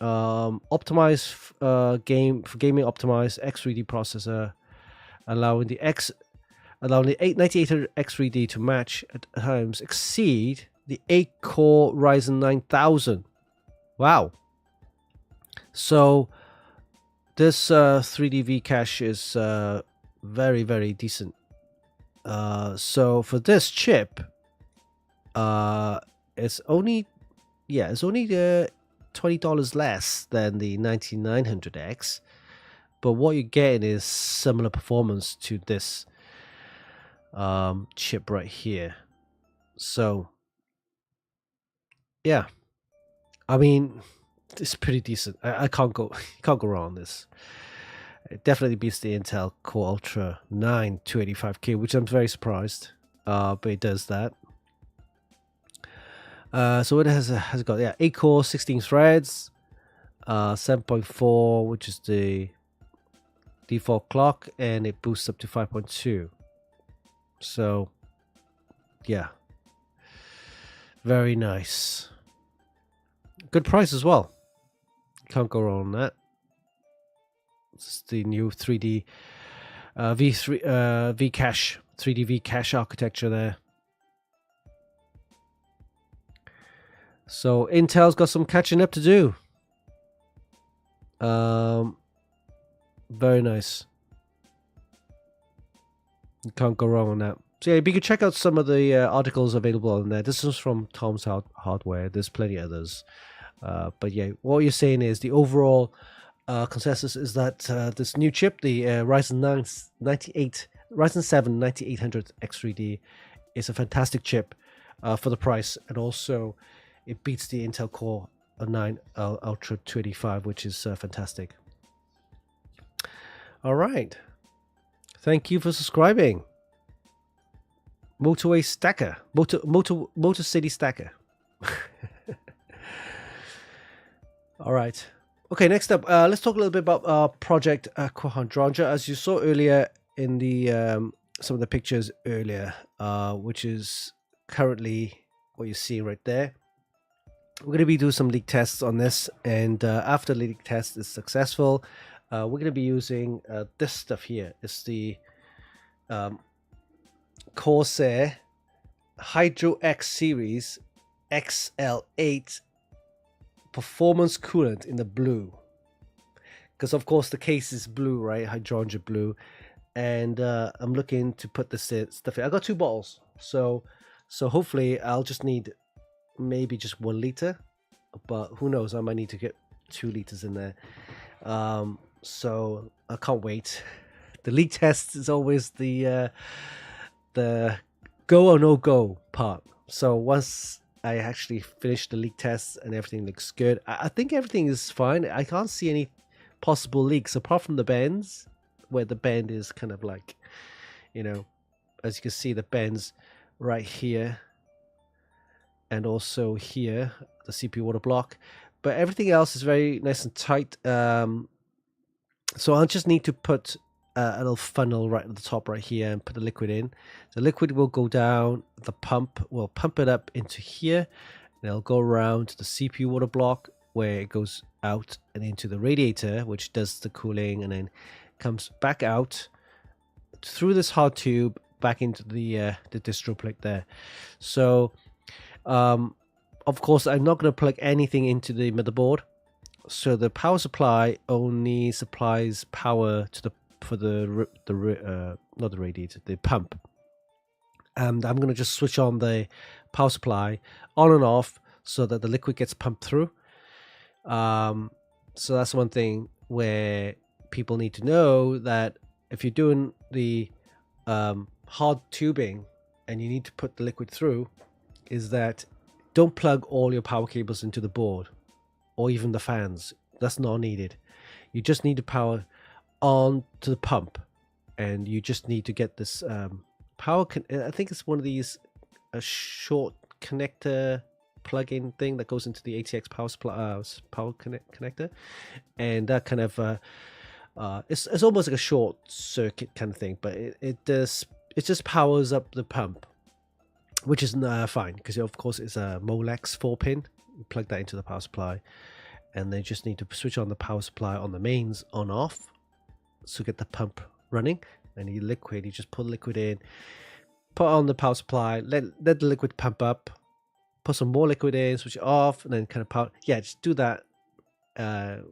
Optimized for gaming optimized X3D processor, allowing the 9800 X3D to match at times exceed the 8-core Ryzen 9000. Wow. So this 3D V cache is very, very decent. So for this chip, it's only $20 less than the 9900X, but what you're getting is similar performance to this chip right here. So yeah, I mean, it's pretty decent. I can't go wrong on this. It definitely beats the Intel Core Ultra 9 285K, which I'm very surprised, but it does that. So it has got 8 cores, 16 threads, 7.4, which is the default clock, and it boosts up to 5.2. So yeah, very nice. Good price as well. Can't go wrong on that. This is the new 3D V cache 3DV cache architecture there. So Intel's got some catching up to do. Very nice. You can't go wrong on that. So yeah, you can check out some of the articles available on there. This is from Tom's Hardware. There's plenty others. But yeah, what you're saying is the overall consensus is that this new chip, the Ryzen 7 9800 X3D, is a fantastic chip for the price, and also it beats the Intel Core 9 Ultra 285, which is fantastic. All right, thank you for subscribing. Motorway Stacker, Motor City Stacker. All right. Okay, next up, let's talk a little bit about Project Aqua Hydrangea. As you saw earlier in the some of the pictures earlier, which is currently what you see right there. We're going to be doing some leak tests on this, and after the leak test is successful, we're going to be using this stuff here. It's the Corsair Hydro X series XL8 performance coolant in the blue, because of course the case is blue, right? Hydrangea blue. And I'm looking to put this stuff in. I got 2 bottles, so hopefully I'll just need maybe just 1 liter, but who knows, I might need to get 2 liters in there. So I can't wait. The leak test is always the go or no go part. So once I actually finish the leak tests and everything looks good, I think everything is fine. I can't see any possible leaks apart from the bends, where the bend is kind of like, you know, as you can see, the bends right here and also here, the CPU water block, but everything else is very nice and tight. So I'll just need to put a little funnel right at the top right here and put the liquid in. The liquid will go down the pump, we'll pump it up into here, and it'll go around to the CPU water block where it goes out and into the radiator, which does the cooling, and then comes back out through this hard tube back into the distro plate there. So of course I'm not going to plug anything into the motherboard, so the power supply only supplies power to the not the radiator, the pump, and I'm going to just switch on the power supply on and off so that the liquid gets pumped through. So that's one thing where people need to know, that if you're doing the hard tubing and you need to put the liquid through, is that don't plug all your power cables into the board or even the fans. That's not needed. You just need to power on to the pump, and you just need to get this power I think it's one of these a short connector plug-in thing that goes into the ATX power supply power connector, and that kind of it's almost like a short circuit kind of thing, but it just powers up the pump, which is fine, because of course it's a Molex 4-pin. You plug that into the power supply, and they just need to switch on the power supply on the mains on off, so get the pump running. And you just put the liquid in, put on the power supply, let the liquid pump up, put some more liquid in, switch it off, and then kind of power. Yeah, just do that,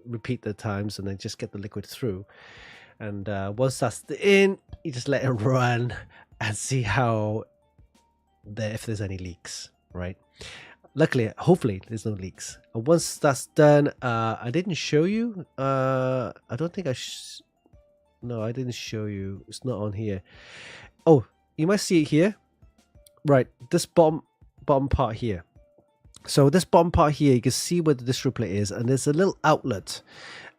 repeat the times, and then just get the liquid through. And once that's in, you just let it run and see how if there's any leaks, right? Luckily, hopefully there's no leaks. And once that's done, I didn't show you, I don't think no, I didn't show you. It's not on here. Oh, you might see it here. Right, this bottom part here. So this bottom part here, you can see where the distro plate is, and there's a little outlet,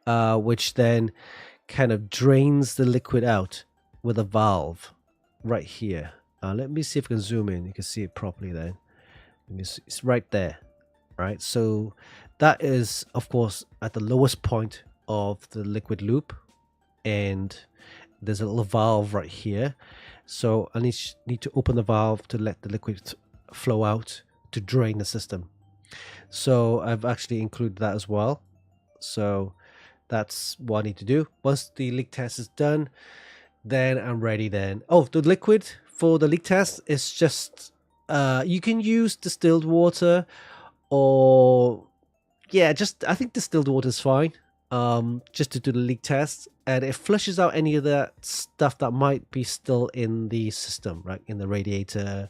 which then kind of drains the liquid out with a valve right here. Let me see if I can zoom in. You can see it properly then. It's right there, right? So that is, of course, at the lowest point of the liquid loop, and there's a little valve right here. So I need to open the valve to let the liquid flow out to drain the system. So I've actually included that as well. So that's what I need to do. Once the leak test is done, then I'm ready then. Oh, the liquid for the leak test, it's just you can use distilled water, or I think distilled water is fine. Just to do the leak test, and it flushes out any of that stuff that might be still in the system, right, in the radiator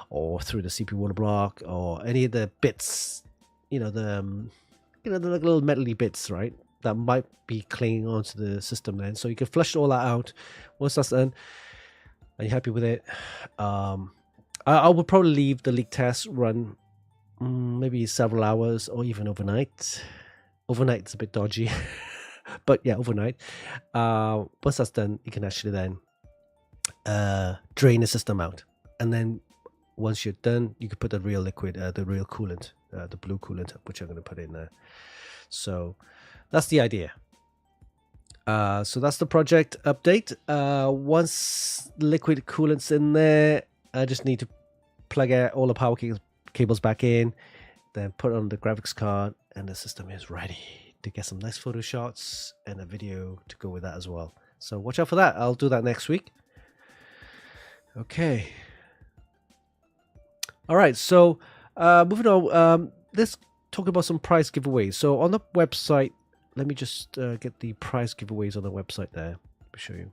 or through the CPU water block, or any of the bits, the little metally bits, right, that might be clinging onto the system. Then, so you can flush all that out. Once that's done, are you happy with it? I would probably leave the leak test run maybe several hours or even overnight. Overnight is a bit dodgy, but yeah, overnight. Once that's done, you can actually then drain the system out, and then once you're done, you can put the real liquid, the real coolant, the blue coolant, which I'm going to put in there. So that's the idea. So that's the project update. Once liquid coolant's in there, I just need to plug all the power cables back in, then put on the graphics card, and the system is ready to get some nice photo shots and a video to go with that as well. So watch out for that. I'll do that next week. Okay. All right. So moving on. Let's talk about some prize giveaways. So on the website, let me just get the prize giveaways on the website there. Let me show you.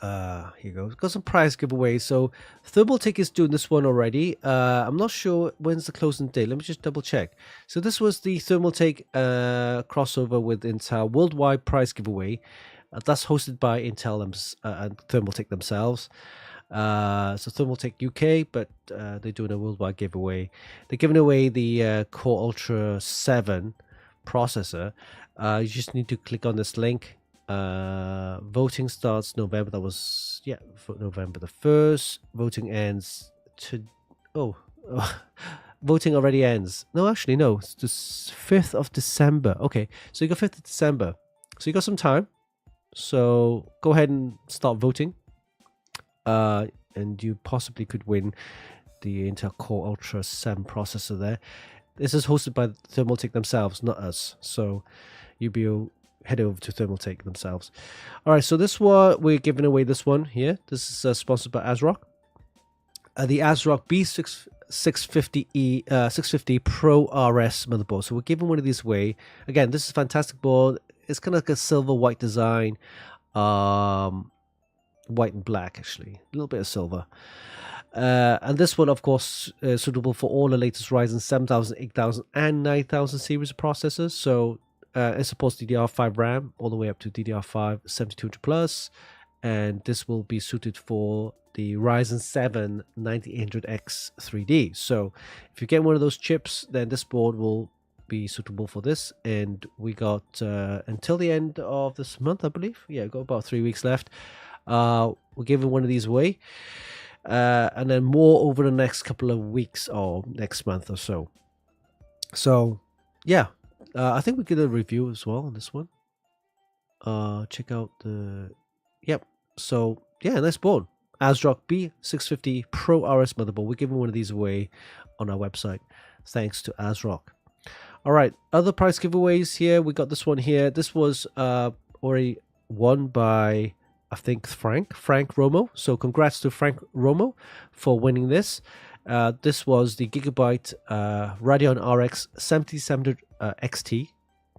Here you go. Got some prize giveaways. So Thermaltake is doing this one already. I'm not sure when's the closing date. Let me just double check. So this was the Thermaltake crossover with Intel worldwide prize giveaway. That's hosted by Intel and Thermaltake themselves. So Thermaltake UK, but they're doing a worldwide giveaway. They're giving away the Core Ultra 7 processor. You just need to click on this link. Voting starts November. That was for November the 1st. Voting ends voting already ends. No, actually no, it's the 5th of December. Okay, so you got 5th of December, so you got some time, so go ahead and start voting, and you possibly could win the Intel Core Ultra 7 processor there. This is hosted by Thermaltake themselves, not us, so you'll be head over to Thermaltake themselves. All right, so this one, we're giving away this one here. This is sponsored by ASRock. The ASRock B650E 650 Pro RS motherboard. So we're giving one of these away. Again, this is a fantastic board. It's kind of like a silver white design, white and black actually, a little bit of silver. And this one, of course, is suitable for all the latest Ryzen 7000, 8000, and 9000 series of processors. So it supports DDR5 RAM all the way up to DDR5 7200 plus, and this will be suited for the Ryzen 7 9800X 3D. So if you get one of those chips, then this board will be suitable for this. And we got until the end of this month, I believe. Yeah, got about 3 weeks left. We're giving one of these away, and then more over the next couple of weeks or next month or so. So yeah. I think we did a review as well on this one. Check out the... Yep. So, yeah, nice board. ASRock B650 Pro RS motherboard. We're giving one of these away on our website. Thanks to ASRock. All right. Other prize giveaways here. We got this one here. This was already won by, I think, Frank Romo. So, congrats to Frank Romo for winning this. This was the Gigabyte Radeon RX 7700 XT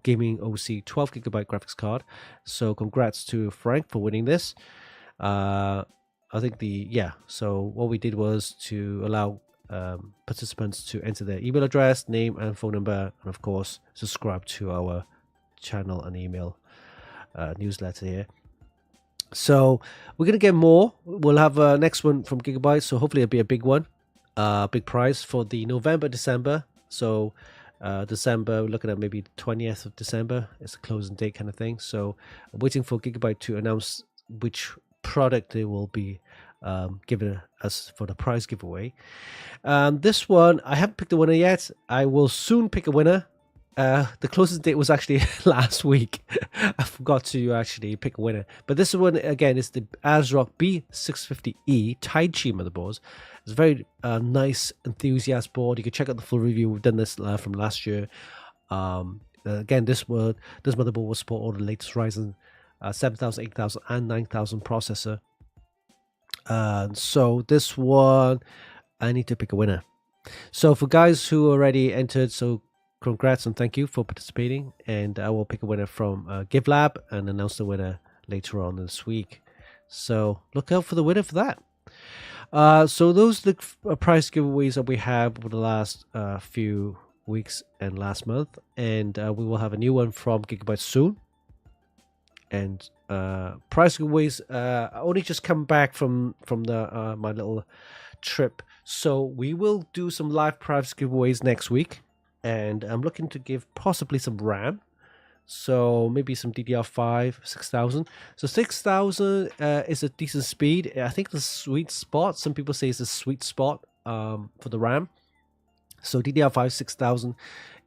gaming OC 12GB graphics card. So congrats to Frank for winning this. I think so what we did was to allow participants to enter their email address, name, and phone number, and of course subscribe to our channel and email newsletter here. So we're gonna get more. We'll have next one from Gigabyte, so hopefully it'll be a big one. Big prize for the December. So December, we're looking at maybe the 20th of December. It's a closing date kind of thing. So I'm waiting for Gigabyte to announce which product they will be giving us for the prize giveaway. This one, I haven't picked a winner yet. I will soon pick a winner. The closest date was actually last week. I forgot to actually pick a winner. But this one, again, is the ASRock B650E Taichi motherboards. It's a very nice enthusiast board. You can check out the full review. We've done this from last year. Again, this motherboard will support all the latest Ryzen 7000, 8000, and 9000 processor. So this one, I need to pick a winner. So for guys who already entered, so congrats and thank you for participating. And I will pick a winner from GiveLab and announce the winner later on this week. So look out for the winner for that. So those are the prize giveaways that we have over the last few weeks and last month. And we will have a new one from Gigabyte soon. And prize giveaways, I only just come back from the my little trip. So we will do some live prize giveaways next week. And I'm looking to give possibly some RAM. So maybe some DDR5 6000. So 6000 is a decent speed. I think the sweet spot, some people say it's a sweet spot for the RAM. So DDR5 6000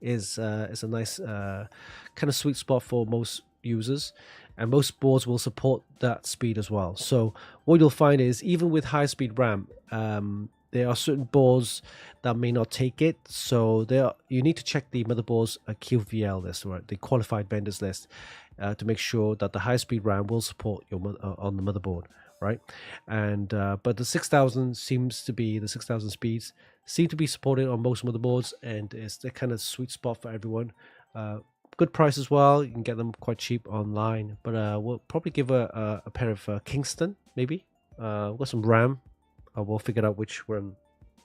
is a nice kind of sweet spot for most users. And most boards will support that speed as well. So what you'll find is even with high speed RAM, there are certain boards that may not take it. So you need to check the motherboard's QVL list, right? The qualified vendors list, to make sure that the high speed RAM will support your on the motherboard, right? And but the 6000 speeds seem to be supported on most motherboards, and it's the kind of sweet spot for everyone. Good price as well. You can get them quite cheap online, but we'll probably give a pair of Kingston maybe. We've got some RAM. We'll figure out which one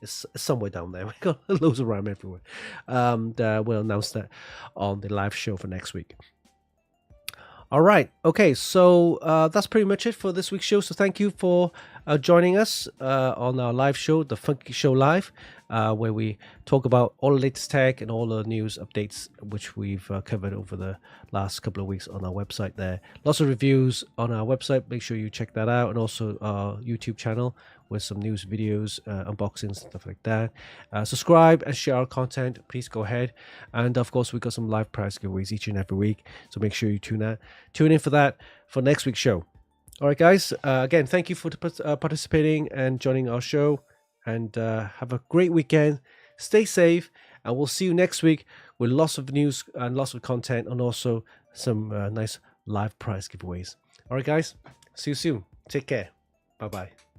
is somewhere down there. We've got loads of RAM everywhere. We'll announce that on the live show for next week. All right. Okay. So that's pretty much it for this week's show. So thank you for joining us on our live show, the Funkykit Show Live, where we talk about all the latest tech and all the news updates which we've covered over the last couple of weeks on our website there. Lots of reviews on our website. Make sure you check that out. And also our YouTube channel with some news videos, unboxings, stuff like that. Subscribe and share our content. Please go ahead. And of course, we've got some live prize giveaways each and every week. So make sure you tune in for that for next week's show. All right, guys. Again, thank you for participating and joining our show. And have a great weekend. Stay safe. And we'll see you next week with lots of news and lots of content and also some nice live prize giveaways. All right, guys. See you soon. Take care. Bye-bye.